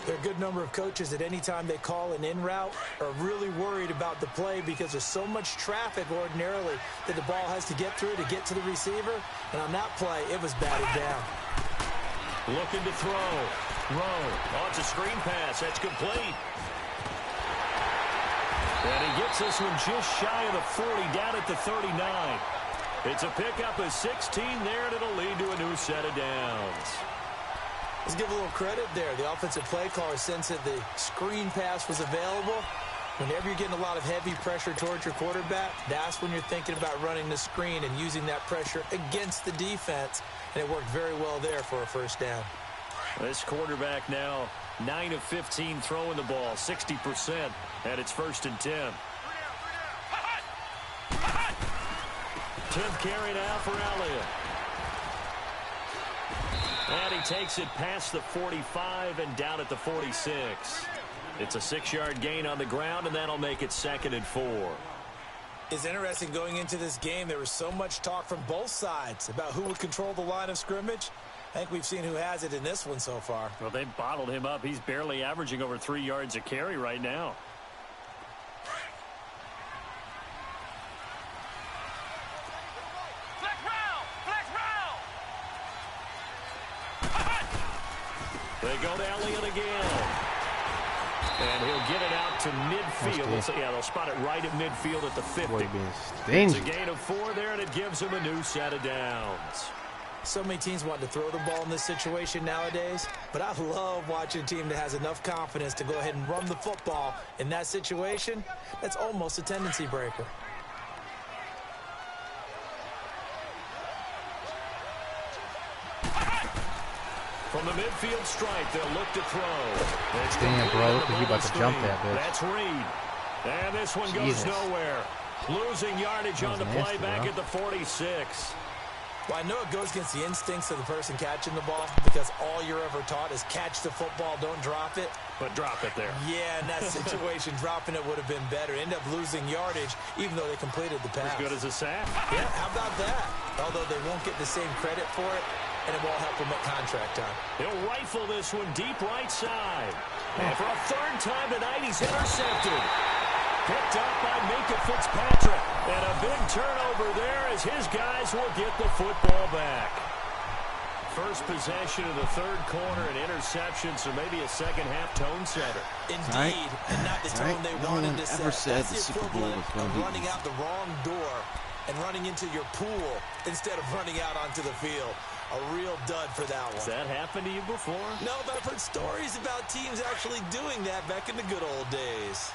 There are a good number of coaches at any time they call an in route are really worried about the play because there's so much traffic ordinarily that the ball has to get through to get to the receiver. And on that play, it was batted down. Looking to throw. Rowe. Oh, it's a screen pass. That's complete. And he gets this one just shy of the 40, down at the 39. It's a pickup of 16 there, and it'll lead to a new set of downs. Let's give a little credit there. The offensive play caller sensed that the screen pass was available. Whenever you're getting a lot of heavy pressure towards your quarterback, that's when you're thinking about running the screen and using that pressure against the defense. And it worked very well there for a first down. This quarterback now 9 of 15 throwing the ball, 60%, and it's 1st and 10. 10th carry now for Elliott. And he takes it past the 45 and down at the 46. It's a 6-yard gain on the ground, and that'll make it 2nd and 4. It's interesting going into this game. There was so much talk from both sides about who would control the line of scrimmage. I think we've seen who has it in this one so far. Well, they bottled him up. He's barely averaging over 3 yards a carry right now. They go to Elliott again. And he'll get it out to midfield. They'll spot it right at midfield at the 50. It's a gain of 4 there, and it gives him a new set of downs. So many teams want to throw the ball in this situation nowadays, but I love watching a team that has enough confidence to go ahead and run the football in that situation. That's almost a tendency breaker. From the midfield stripe, they'll look to throw. Damn, bro, look at you about to jump that bitch. That's Reed. And this one goes nowhere. Losing yardage on the play back at the 46. Well, I know it goes against the instincts of the person catching the ball because all you're ever taught is catch the football, don't drop it. But drop it there. Yeah, in that situation, dropping it would have been better. End up losing yardage, even though they completed the pass. As good as a sack. Yeah, how about that? Although they won't get the same credit for it, and it won't help them at contract time. He'll rifle this one deep right side. And for a third time tonight, he's intercepted. Picked up by Minka Fitzpatrick. And a big turnover there as his guys will get the football back. First possession of the third quarter, an interception, so maybe a second-half tone setter. Indeed, and not the tone they wanted to set. No one ever said the Super Bowl was going to be running out the wrong door and running into your pool instead of running out onto the field. A real dud for that one. Has that happened to you before? No, but I've heard stories about teams actually doing that back in the good old days.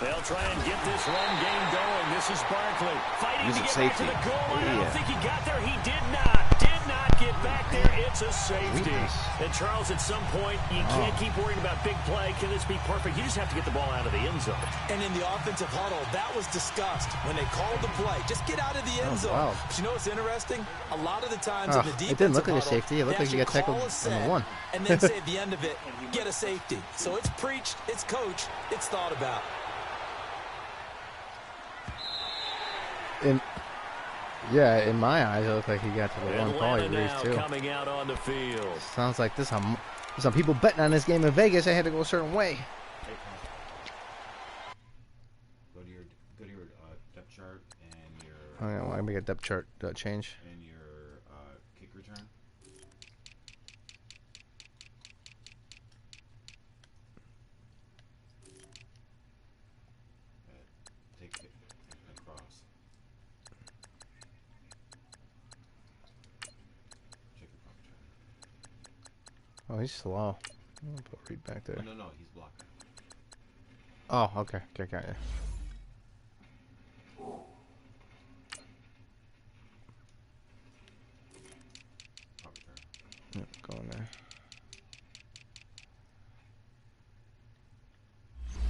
They'll try and get this run game going. This is Barkley fighting to get back to the goal line. I don't think he got there. He did not get back there. It's a safety. And Charles, at some point, you can't keep worrying about big play. Can this be perfect? You just have to get the ball out of the end zone. And in the offensive huddle, that was discussed when they called the play. Just get out of the end zone. Wow. But you know what's interesting? A lot of the times in the defensive it didn't look like a huddle, safety. It looked like you got tackled on the one. And then say at the end of it, get a safety. So it's preached, it's coached, it's thought about. Yeah, in my eyes, it looked like he got to the one call he raised too. Coming out on the field. Sounds like there's some people betting on this game in Vegas. They had to go a certain way. Go to your depth chart and your. Oh yeah, well, I make a depth chart change. And your kick return. Take it across. Oh, he's slow. I'll put Reed back there. Oh, no, he's blocking. Oh, okay. Okay, got you. Yep, go in there.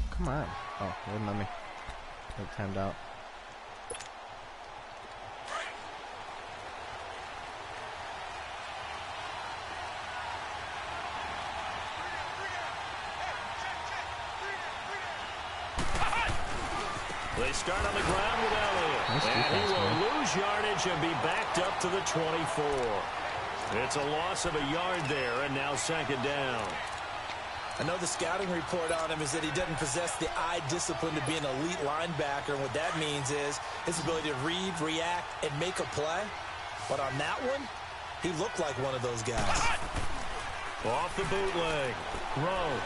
Come on. Oh, it wouldn't let me. It timed out. They start on the ground with Elliott. Nice and defense, he will man. lose yardage and be backed up to the 24. It's a loss of a yard there, and now second down. I know the scouting report on him is that he doesn't possess the eye discipline to be an elite linebacker, and what that means is his ability to read, react, and make a play. But on that one, he looked like one of those guys. Off the bootleg. Rowe.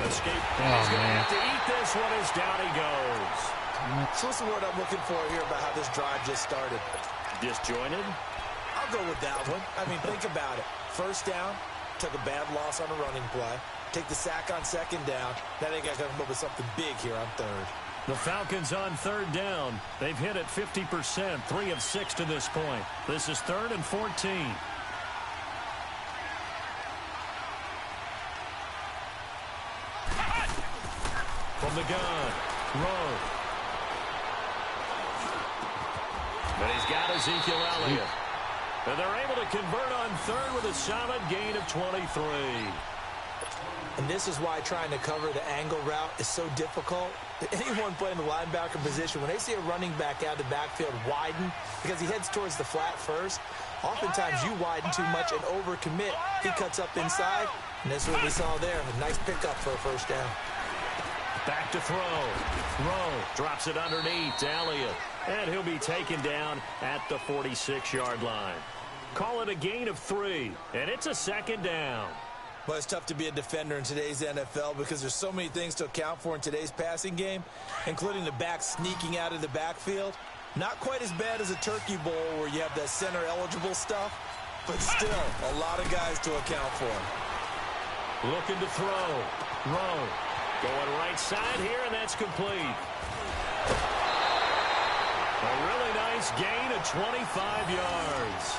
Escape. Oh, He's going to man. have to eat this one as down he goes. So what's the word I'm looking for here about how this drive just started? Disjointed. I'll go with that one. I mean, think about it. First down, took a bad loss on a running play. Take the sack on second down. Now they got to come up with something big here on third. The Falcons on third down. They've hit it 50%, 3 of 6 to this point. This is 3rd and 14. From the gun, Rowe. But he's got Ezekiel Elliott. And they're able to convert on third with a solid gain of 23. And this is why trying to cover the angle route is so difficult. Anyone playing the linebacker position, when they see a running back out of the backfield widen, because he heads towards the flat first, oftentimes you widen too much and overcommit. He cuts up inside, and that's what we saw there. A nice pickup for a first down. Back to throw. Rowe drops it underneath to Elliott. And he'll be taken down at the 46-yard line. Call it a gain of 3, and it's a second down. But it's tough to be a defender in today's NFL because there's so many things to account for in today's passing game, including the back sneaking out of the backfield. Not quite as bad as a turkey bowl where you have that center-eligible stuff, but still a lot of guys to account for. Looking to throw. Rowe going right side here, and that's complete. A really nice gain of 25 yards.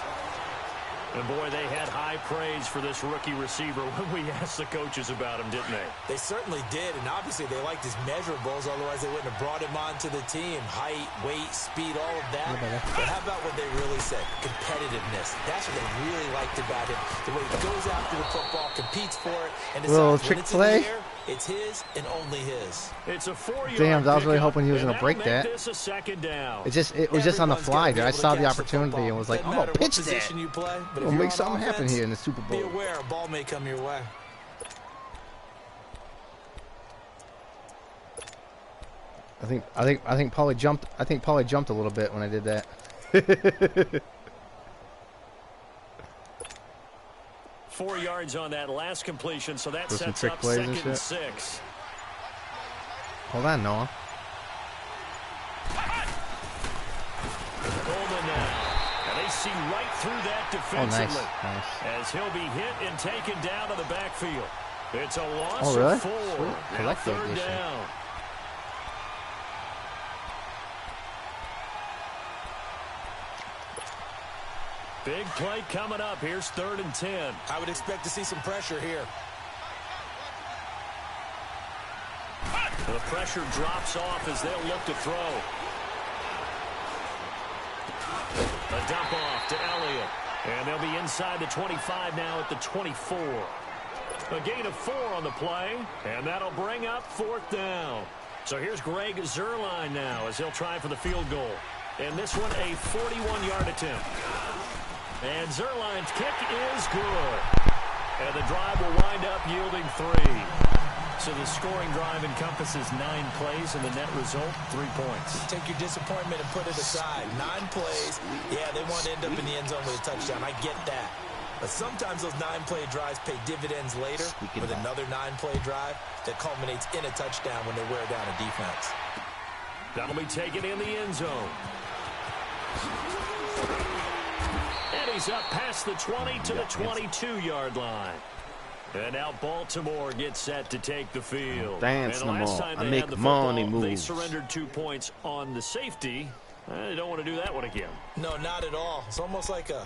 And, boy, they had high praise for this rookie receiver when we asked the coaches about him, didn't they? They certainly did, and obviously they liked his measurables, otherwise they wouldn't have brought him onto the team. Height, weight, speed, all of that. But how about what they really said? Competitiveness. That's what they really liked about him. The way he goes after the football, competes for it, and decides when it's in the air, it's his and only his. It's a 4-yard Damn, I was really hoping he was going to break that. This a second down. It was just on the fly, dude. I saw the opportunity and was like, I'm going to pitch that. We'll make something happen here in the Super Bowl. Be aware, a ball may come your way. I think Paulie jumped. I think Paulie jumped a little bit when I did that. 4 yards on that last completion, so that Those sets trick up plays 2nd and 6. Hold on, Noah. Coleman now. And they see right through that defensively. Oh, nice. As he'll be hit and taken down to the backfield. It's a loss Oh, really? of 4. Sweet. Now Collective 3rd edition. down. Big play coming up. Here's 3rd and 10. I would expect to see some pressure here. The pressure drops off as they'll look to throw. A dump off to Elliott. And they'll be inside the 25 now at the 24. A gain of 4 on the play, and that'll bring up 4th down. So here's Greg Zuerlein now as he'll try for the field goal. And this one a 41-yard attempt. And Zuerlein's kick is good. And the drive will wind up yielding 3. So the scoring drive encompasses 9 plays, and the net result, 3 points. Take your disappointment and put it aside. 9 plays. Yeah, they want to end up in the end zone with a touchdown. I get that. But sometimes those 9-play drives pay dividends later with another 9-play drive that culminates in a touchdown when they wear down a defense. That'll be taken in the end zone. And he's up past the 20 to the 22-yard line. And now Baltimore gets set to take the field. Dance and the last no more. time I they make had the money football, they moves. surrendered 2 points on the safety. They don't want to do that one again. No, not at all. It's almost like a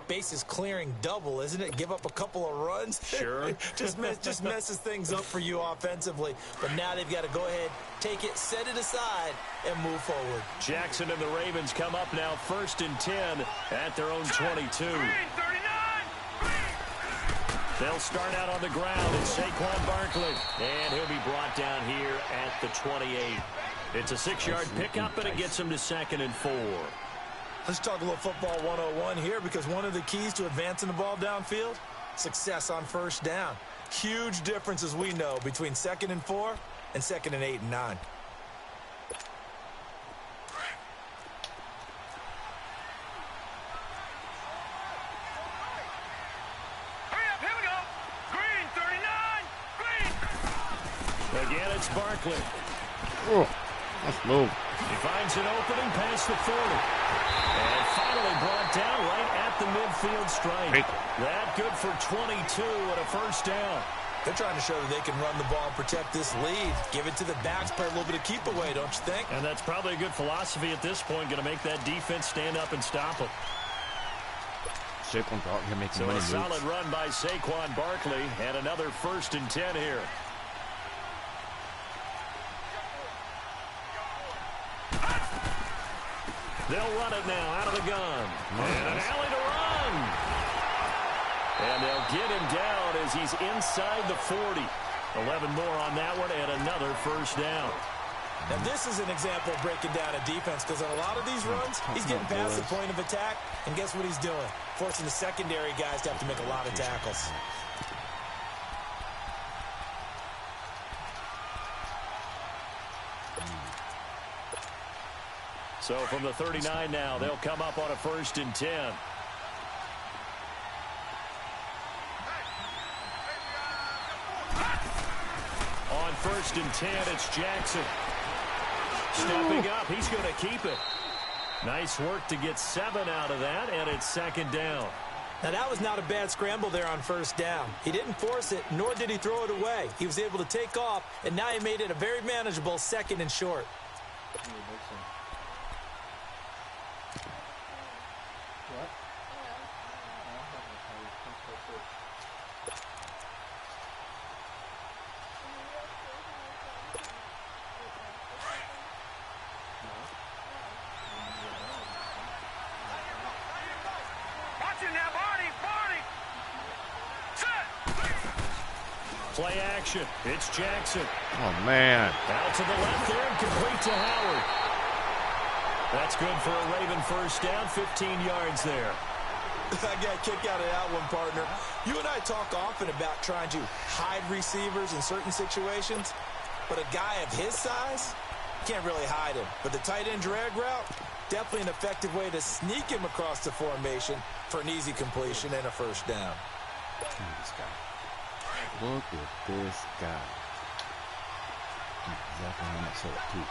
bases clearing double, isn't it? Give up a couple of runs. Sure. just messes things up for you offensively. But now they've got to go ahead, take it, set it aside, and move forward. Jackson and the Ravens come up now 1st and 10 at their own 22. They'll start out on the ground. It's Saquon Barkley. And he'll be brought down here at the 28. It's a 6-yard pickup, and it gets him to 2nd and 4. Let's talk a little football 101 here, because one of the keys to advancing the ball downfield, success on 1st down. Huge difference, as we know, between 2nd and 4 and 2nd and 8 and 9. Again, it's Barkley. Oh, nice move. He finds an opening past the 40. And finally brought down right at the midfield stripe. That good for 22 and a 1st down. They're trying to show that they can run the ball and protect this lead. Give it to the backs, play a little bit of keep away, don't you think? And that's probably a good philosophy at this point. Going to make that defense stand up and stop them. Saquon Barkley making So money a moves. solid run by Saquon Barkley and another 1st and 10 here. They'll run it now out of the gun. And an alley to run. And they'll get him down as he's inside the 40. 11 more on that one and another 1st down. Now, this is an example of breaking down a defense, because on a lot of these runs, he's getting past the point of attack, and guess what he's doing? Forcing the secondary guys to have to make a lot of tackles. So from the 39 now, they'll come up on a 1st and 10. 1st and 10. It's Jackson. Stepping up, he's going to keep it. Nice work to get 7 out of that, and it's 2nd down. Now, that was not a bad scramble there on 1st down. He didn't force it, nor did he throw it away. He was able to take off, and now he made it a very manageable 2nd and short. Play action. It's Jackson. Oh, man. Out to the left there and complete to Howard. That's good for a Raven 1st down, 15 yards there. I got a kick out of that one, partner. You and I talk often about trying to hide receivers in certain situations, but a guy of his size, can't really hide him. But the tight end drag route, definitely an effective way to sneak him across the formation for an easy completion and a 1st down. This guy. Look at this guy. Exactly how much so too.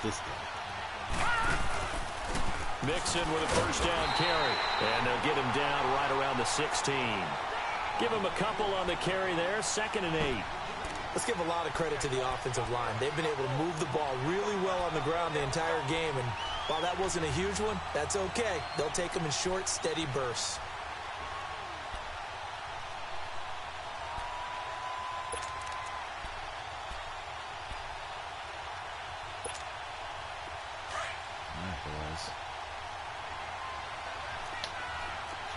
This guy. Mixon with a 1st down carry. And they'll get him down right around the 16. Give him a couple on the carry there. 2nd and 8. Let's give a lot of credit to the offensive line. They've been able to move the ball really well on the ground the entire game. And while that wasn't a huge one, that's okay. They'll take them in short, steady bursts.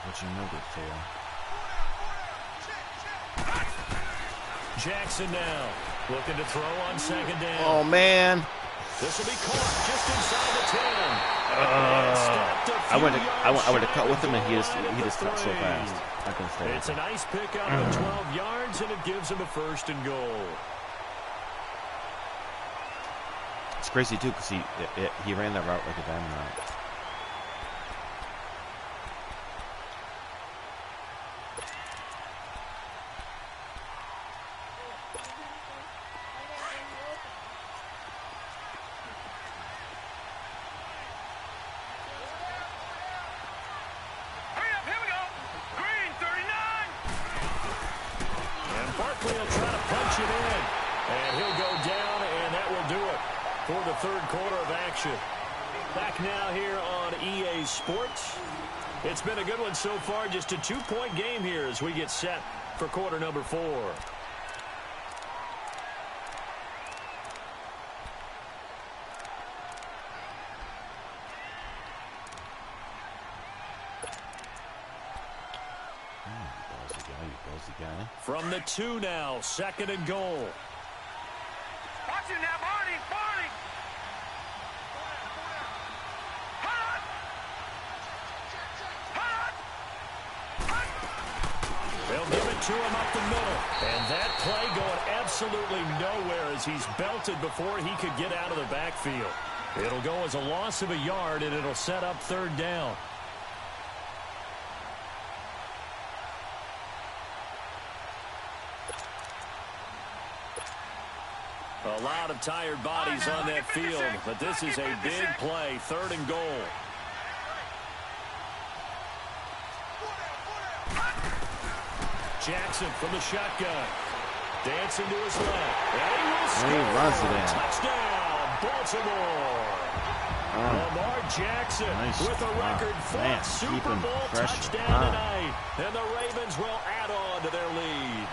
What you know it for. Jackson now looking to throw on 2nd down. Oh, man. This will be caught just inside the 10. I would have cut with him, and he just cut so fast. I couldn't stay. It's a nice pickup of 12 yards, and it gives him a 1st and goal. It's crazy too, because he ran that route like a diamond route. He'll try to punch it in, and he'll go down, and that will do it for the 3rd quarter of action. Back now here on EA Sports. It's been a good one so far, just a 2-point game here as we get set for quarter number 4. From the 2 now, 2nd and goal. Watch it now, Barney! They'll give it to him up the middle. And that play going absolutely nowhere as he's belted before he could get out of the backfield. It'll go as a loss of a yard, and it'll set up 3rd down. A lot of tired bodies on that field, but this is a big play, 3rd and goal. Jackson from the shotgun. Dancing to his left. And he will score. He runs it in. Touchdown, Baltimore. Lamar Jackson with a record 4th Super Bowl touchdown tonight. And the Ravens will add on to their lead.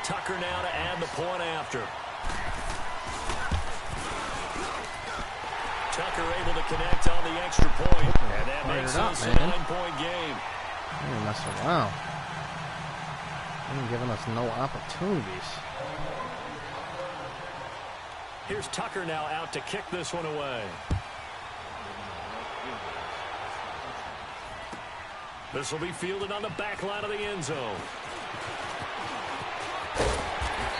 Tucker now to add the point after. Tucker able to connect on the extra point. And that makes this a 9-point game. You're messing around. You're giving us no opportunities. Here's Tucker now out to kick this one away. This will be fielded on the back line of the end zone.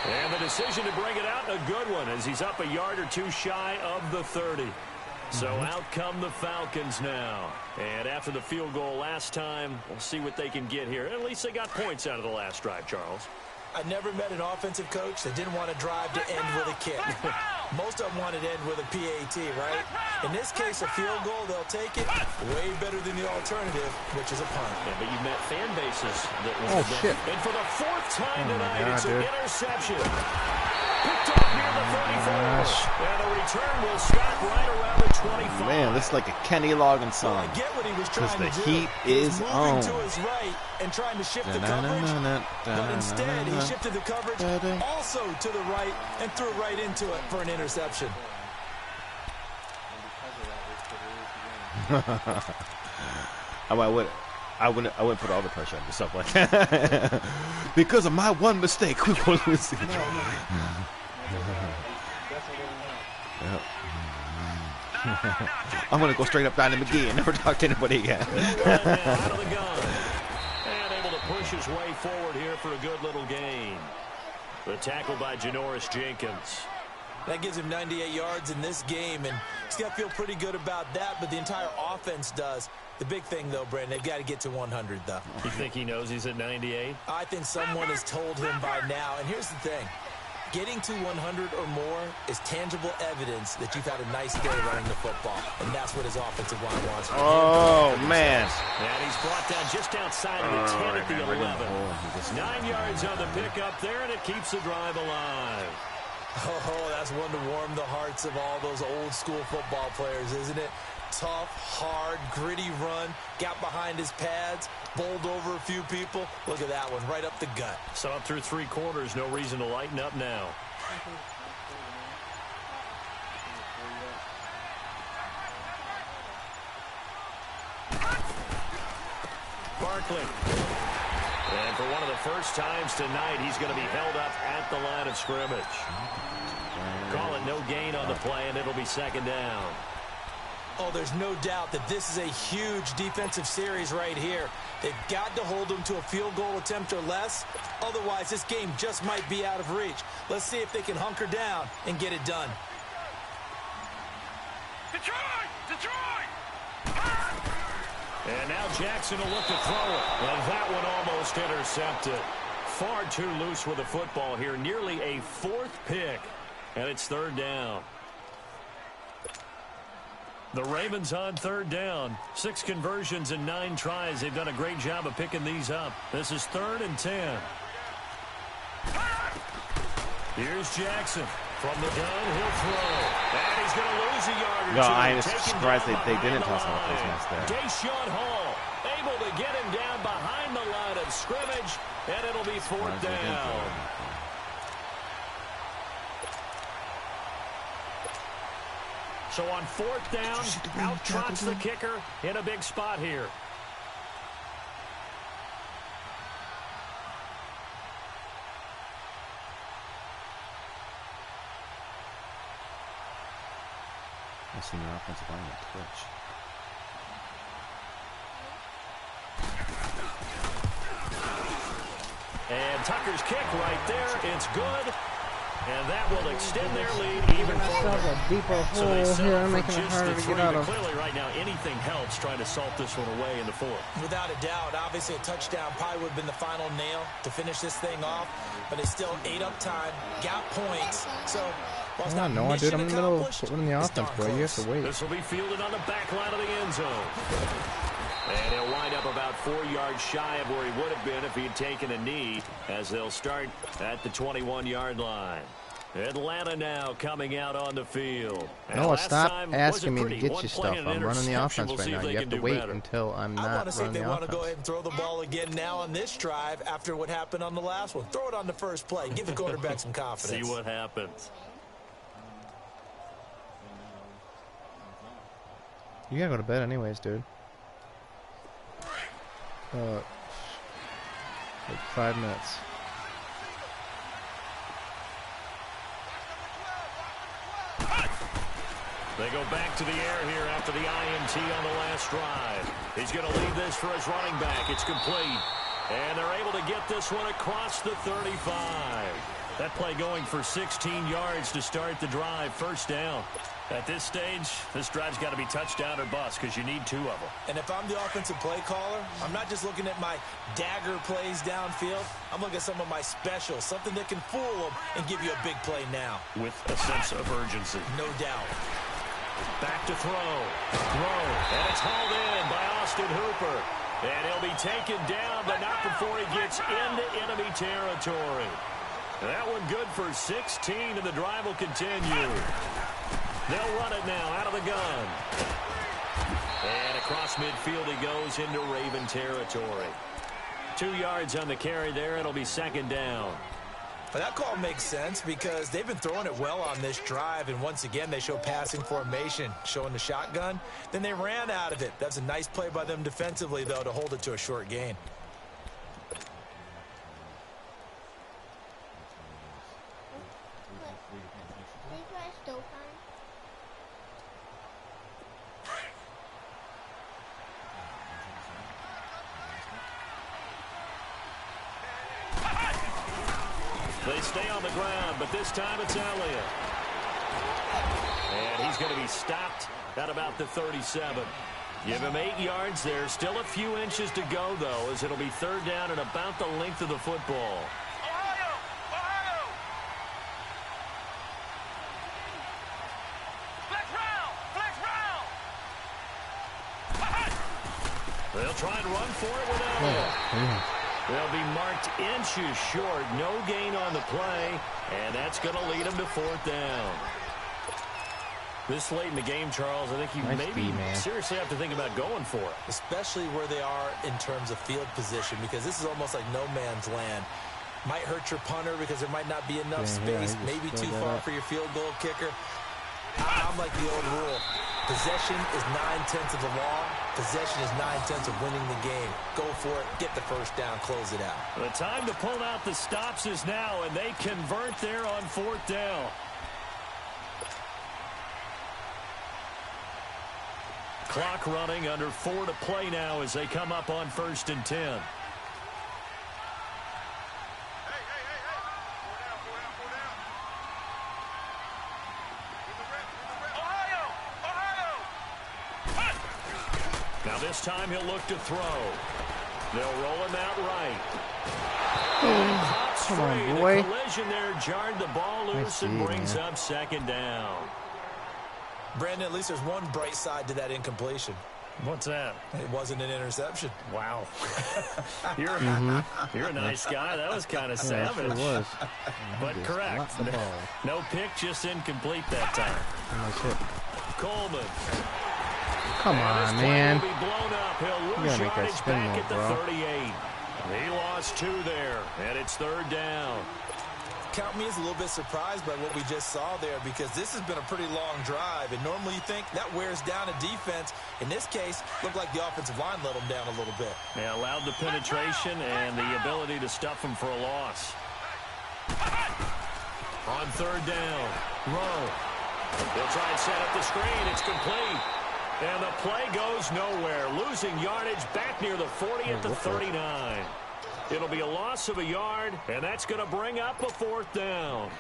And the decision to bring it out, a good one, as he's up a yard or 2 shy of the 30. So out come the Falcons now. And after the field goal last time, we'll see what they can get here. At least they got points out of the last drive, Charles. I never met an offensive coach that didn't want to drive to end with a kick. Most of them wanted to end with a PAT, right? In this case, a field goal, they'll take it way better than the alternative, which is a punt. Yeah, but you met fan bases that was shit. And for the 4th time tonight, it's an dude. interception. Picked off near the 34. And the return will stop right around the 25. Man, this is like a Kenny Loggins song. Well, I get what he was trying the to do. heat He was is moving on. to his right and trying to shift the coverage, but instead he shifted the coverage also to the right and threw right into it for an interception. I wouldn't put all the pressure on yourself like that. Because of my one mistake, we will lose. I'm gonna go straight up down him again. Never talk to anybody again. Out of the gun. And able to push his way forward here for a good little gain. The tackle by Janoris Jenkins. That gives him 98 yards in this game, and he's got to feel pretty good about that, but the entire offense does. The big thing, though, Brandon, they've got to get to 100, though. You think he knows he's at 98? I think someone has told him by now, and here's the thing. Getting to 100 or more is tangible evidence that you've had a nice day running the football, and that's what his offensive line wants. Oh, man. And he's brought down just outside of the 10 at the 11. 9 yards on the pickup there, and it keeps the drive alive. Oh, that's one to warm the hearts of all those old-school football players, isn't it? Tough, hard, gritty run, got behind his pads, bowled over a few people. Look at that one, right up the gut. So up through 3 quarters, no reason to lighten up now. Barkley. And for one of the first times tonight, he's going to be held up at the line of scrimmage. Call it no gain on the play, and it'll be 2nd down. Oh, there's no doubt that this is a huge defensive series right here. They've got to hold them to a field goal attempt or less. Otherwise, this game just might be out of reach. Let's see if they can hunker down and get it done. Detroit! Detroit! And now Jackson will look to throw it. And that one almost intercepted. Far too loose with the football here. Nearly a 4th pick. And it's 3rd down. The Ravens on 3rd down. 6 conversions and 9 tries. They've done a great job of picking these up. This is 3rd and 10. Here's Jackson. From the gun, he'll throw. And he's going to lose a yard or two. No, I was surprised they didn't toss him a face mask there. Deshaun Hall able to get him down behind the line of scrimmage, and it'll be 4th down. So on 4th down, out trots the kicker in a big spot here. I've seen your offensive line on Twitch. And Tucker's kick right there. It's good. And that will extend their lead even further. A deeper hole here. I'm making it harder to get out of. Clearly right now, anything helps trying to salt this one away in the 4th. Without a doubt, obviously a touchdown probably would have been the final nail to finish this thing off, but it's still ate up time, got points, so while it's not No, dude, I'm in the middle of putting in the it's offense, darn bro. You have close. to wait. This will be fielded on the back line of the end zone. And he'll wind up about 4 yards shy of where he would have been if he had taken a knee, as they'll start at the 21-yard line. Atlanta now coming out on the field. Noah, stop asking me to get you stuff. I'm running the offense right now. You have to wait until I'm not running the offense. I want to see if they want to go ahead and throw the ball again now on this drive after what happened on the last one. Throw it on the first play. Give the quarterback some confidence. See what happens. You gotta go to bed anyways, dude. Like 5 minutes. They go back to the air here after the INT on the last drive. He's going to leave this for his running back. It's complete. And they're able to get this one across the 35. That play going for 16 yards to start the drive. 1st down. At this stage, this drive's got to be touchdown or bust because you need 2 of them. And if I'm the offensive play caller, I'm not just looking at my dagger plays downfield. I'm looking at some of my specials, something that can fool them and give you a big play now. With a sense of urgency. No doubt. Back to throw. And it's hauled in by Austin Hooper. And he'll be taken down, but not before he gets into enemy territory. That one good for 16, and the drive will continue. They'll run it now out of the gun. And across midfield he goes into Raven territory. 2 yards on the carry there. It'll be 2nd down. But that call makes sense because they've been throwing it well on this drive, and once again they show passing formation, showing the shotgun. Then they ran out of it. That's a nice play by them defensively, though, to hold it to a short gain. They stay on the ground, but this time it's Elliott. And he's going to be stopped at about the 37. Give him 8 yards there. Still a few inches to go, though, as it'll be 3rd down and about the length of the football. They'll try and run for it with Elliott. They'll be marked inches short. No gain on the play, and that's going to lead them to 4th down. This late in the game, Charles, I think you maybe seriously have to think about going for it. Especially where they are in terms of field position, because this is almost like no man's land. Might hurt your punter because there might not be enough space, maybe too far for your field goal kicker. I'm like the old rule. Possession is 9/10 of the law. Possession is 9/10 of winning the game. Go for it. Get the 1st down. Close it out. The time to pull out the stops is now, and they convert there on 4th down. Clock running, under 4 to play now as they come up on 1st and 10. Now this time he'll look to throw. They'll roll him out right. Come on, boy. The collision there jarred the ball loose and brings up 2nd down. Brandon, at least there's one bright side to that incompletion. What's that? It wasn't an interception. Wow. You're a nice guy. That was kind of savage. It was. But correct. No pick, just incomplete that time. Coleman. Come on, man. Will be blown up. He'll lose yardage back at the 38. He lost 2 there, and it's 3rd down. Count me as a little bit surprised by what we just saw there, because this has been a pretty long drive, and normally you think that wears down a defense. In this case, looked like the offensive line let them down a little bit. They allowed the penetration and the ability to stuff them for a loss. On 3rd down, Rowe. They'll try and set up the screen. It's complete. And the play goes nowhere. Losing yardage back near the 40 at the 39. It'll be a loss of a yard, and that's going to bring up a 4th down.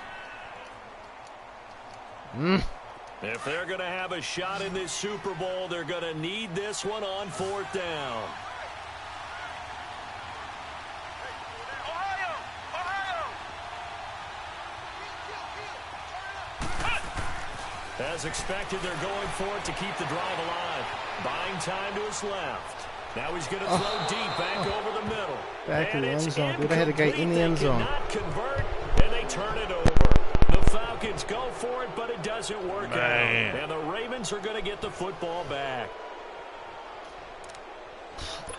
If they're going to have a shot in this Super Bowl, they're going to need this one on 4th down. As expected, they're going for it to keep the drive alive. Buying time to his left. Now he's going to throw deep back over the middle. Back to the end zone. Dude, I had a guy in the end zone. They cannot convert, and they turn it over. The Falcons go for it, but it doesn't work out. And the Ravens are going to get the football back.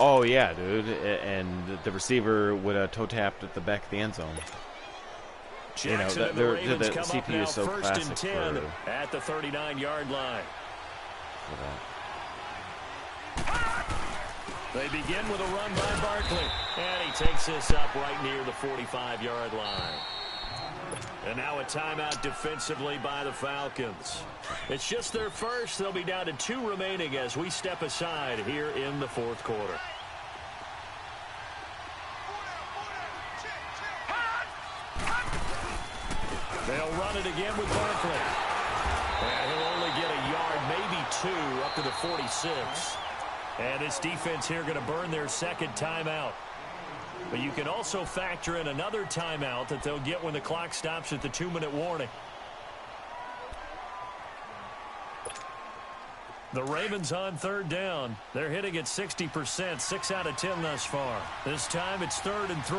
Oh, yeah, dude. And the receiver would have toe-tapped at the back of the end zone. Jackson and the Ravens come up now, 1st and 10 at the 39-yard line. They begin with a run by Barkley, and he takes this up right near the 45-yard line. And now a timeout defensively by the Falcons. It's just their first. They'll be down to 2 remaining as we step aside here in the 4th quarter. They'll run it again with Barkley. And he'll only get a yard, maybe 2, up to the 46. And this defense here going to burn their second timeout. But you can also factor in another timeout that they'll get when the clock stops at the 2-minute warning. The Ravens on third down. They're hitting at 60%, 6 out of 10 thus far. This time it's 3rd and 3.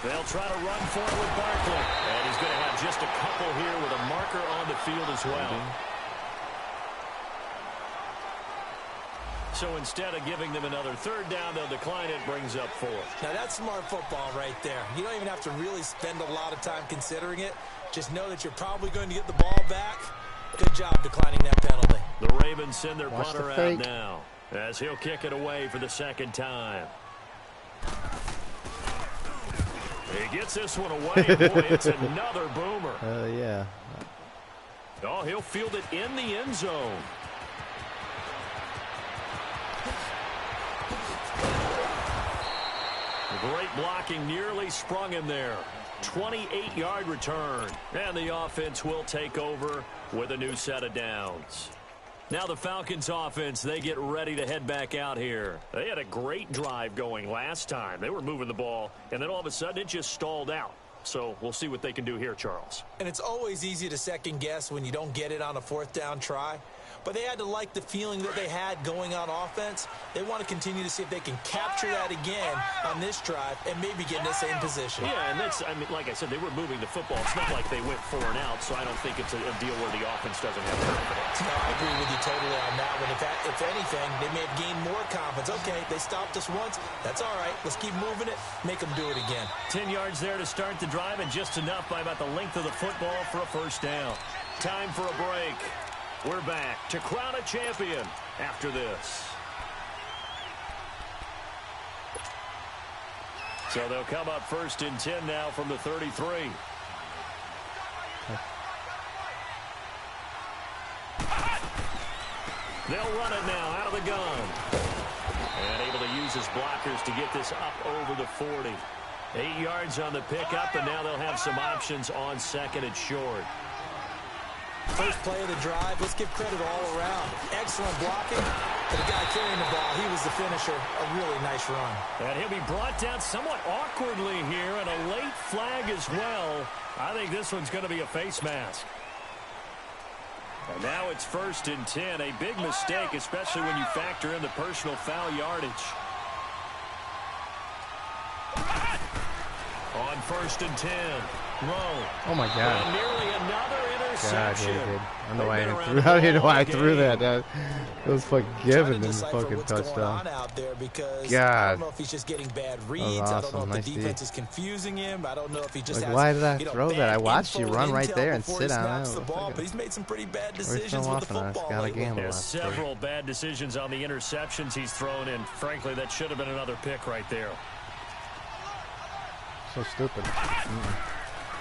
They'll try to run for it with Barkley. And he's going to have just a couple here with a marker on the field as well. So instead of giving them another 3rd down, they'll decline it, brings up 4th. Now that's smart football right there. You don't even have to really spend a lot of time considering it. Just know that you're probably going to get the ball back. Good job declining that penalty. The Ravens send their punter out now as he'll kick it away for the second time. He gets this one away. Boy, it's another boomer. Yeah. Oh, he'll field it in the end zone. Great blocking, nearly sprung him there. 28-yard return. And the offense will take over with a new set of downs. Now the Falcons offense, they get ready to head back out here. They had a great drive going last time. They were moving the ball, and then all of a sudden it just stalled out. So we'll see what they can do here, Charles. And it's always easy to second guess when you don't get it on a 4th down try. But they had to like the feeling that they had going on offense. They want to continue to see if they can capture that again on this drive and maybe get in the same position. Yeah, and that's, I mean, like I said, they were moving the football. It's not like they went 4 and out, so I don't think it's a deal where the offense doesn't have confidence. No, I agree with you totally on that one. If anything, they may have gained more confidence. Okay, they stopped us once. That's all right. Let's keep moving it. Make them do it again. 10 yards there to start the drive, and just enough by about the length of the football for a 1st down. Time for a break. We're back to crown a champion after this. So they'll come up 1st and 10 now from the 33. They'll run it now out of the gun. And able to use his blockers to get this up over the 40. 8 yards on the pickup, and now they'll have some options on 2nd and short. First play of the drive, let's give credit all around. Excellent blocking. For the guy carrying the ball, he was the finisher. A really nice run. And he'll be brought down somewhat awkwardly here, and a late flag as well. I think this one's going to be a face mask. And now it's 1st and 10. A big mistake, especially when you factor in the personal foul yardage. On 1st and 10. Rowe. Oh, my God. And nearly another interception. God, I don't know why I don't know why I threw that. It was fucking given in the fucking touchdown. Out there because God. I don't know if he's just getting bad reads. Awesome. I don't know if nice the defense is confusing him. I don't know if he just like, has, why did I throw that? I watched you run right there and sit on it. The ball, but he's made some pretty bad decisions with the football lately. There's several bad decisions on the interceptions he's thrown in. Frankly, that should have been another pick right there. So stupid.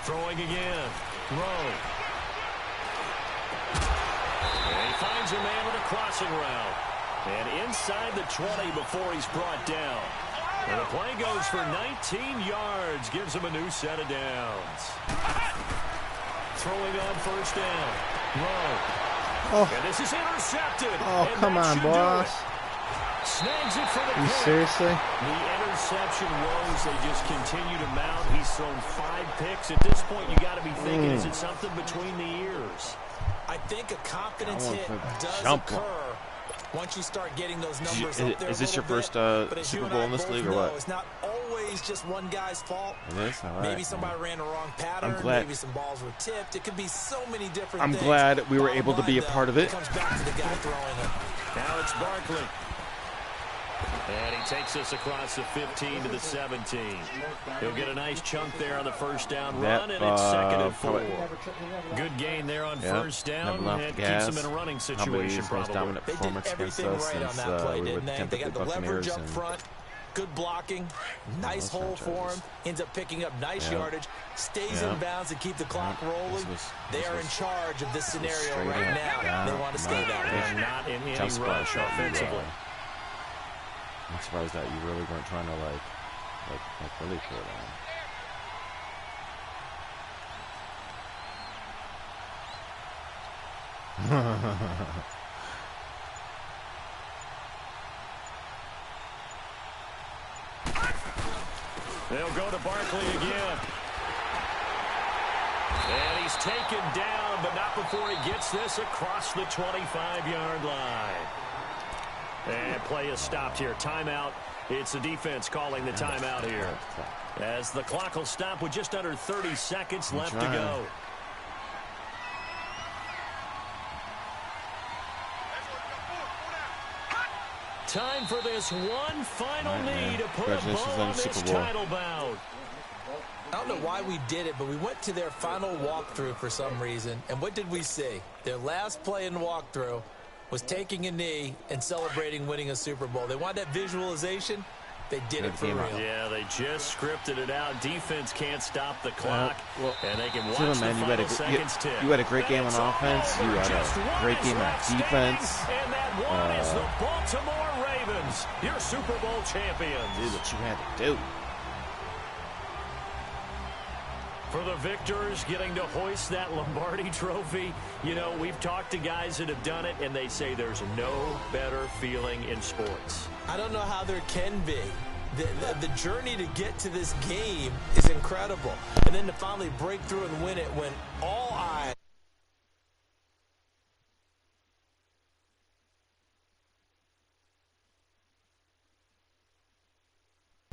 Throwing again. Rowe. And he finds a man with a crossing route. And inside the 20 before he's brought down. And the play goes for 19 yards. Gives him a new set of downs. Throwing on 1st down. Rowe. Oh. And this is intercepted. Oh, come on, boss. Snags it for the pick. Seriously? The interception woes, they just continue to mount. He's thrown 5 picks. At this point, you got to be thinking, is it something between the ears? I think a confidence hit does occur once you start getting those numbers up there. Is this your first Super Bowl in this league or what? It's not always just one guy's fault. It is? All right. Maybe somebody ran a wrong pattern. I'm glad. Maybe some balls were tipped. It could be so many different things. I'm glad we were able to be a part of it. It comes back to the guy throwing it. Now it's Barkley. And he takes us across the 15 to the 17. He'll get a nice chunk there on the 1st down run, and it's 2nd and 4. Good gain there on 1st down, and keeps him in a running situation probably. Dominant performance against us since we were they got the leverage up front. Good blocking, nice hole for him, ends up picking up nice yardage, stays in bounds and keep the clock rolling. They are in charge of this scenario right now. They want to stay that way. They're not in any rush offensively. I'm surprised that you really weren't trying to like really put it They'll go to Barkley again. And he's taken down, but not before he gets this across the 25-yard line. And play is stopped here. Timeout. It's the defense calling the timeout here. As the clock will stop with just under 30 seconds left to go. Time for this one final knee to put a bow on this title bout. I don't know why we did it, but we went to their final walkthrough for some reason. And what did we see? Their last play in the walkthrough was taking a knee and celebrating winning a Super Bowl. They wanted that visualization. They did it for real. Yeah, they just scripted it out. Defense can't stop the clock, and they can watch the final seconds tick. You had a great game on offense. You had a great game on defense. And that one is the Baltimore Ravens, your Super Bowl champions. Did what you had to do. For the victors getting to hoist that Lombardi trophy, you know, we've talked to guys that have done it, and they say there's no better feeling in sports. I don't know how there can be. The journey to get to this game is incredible. And then to finally break through and win it when all eyes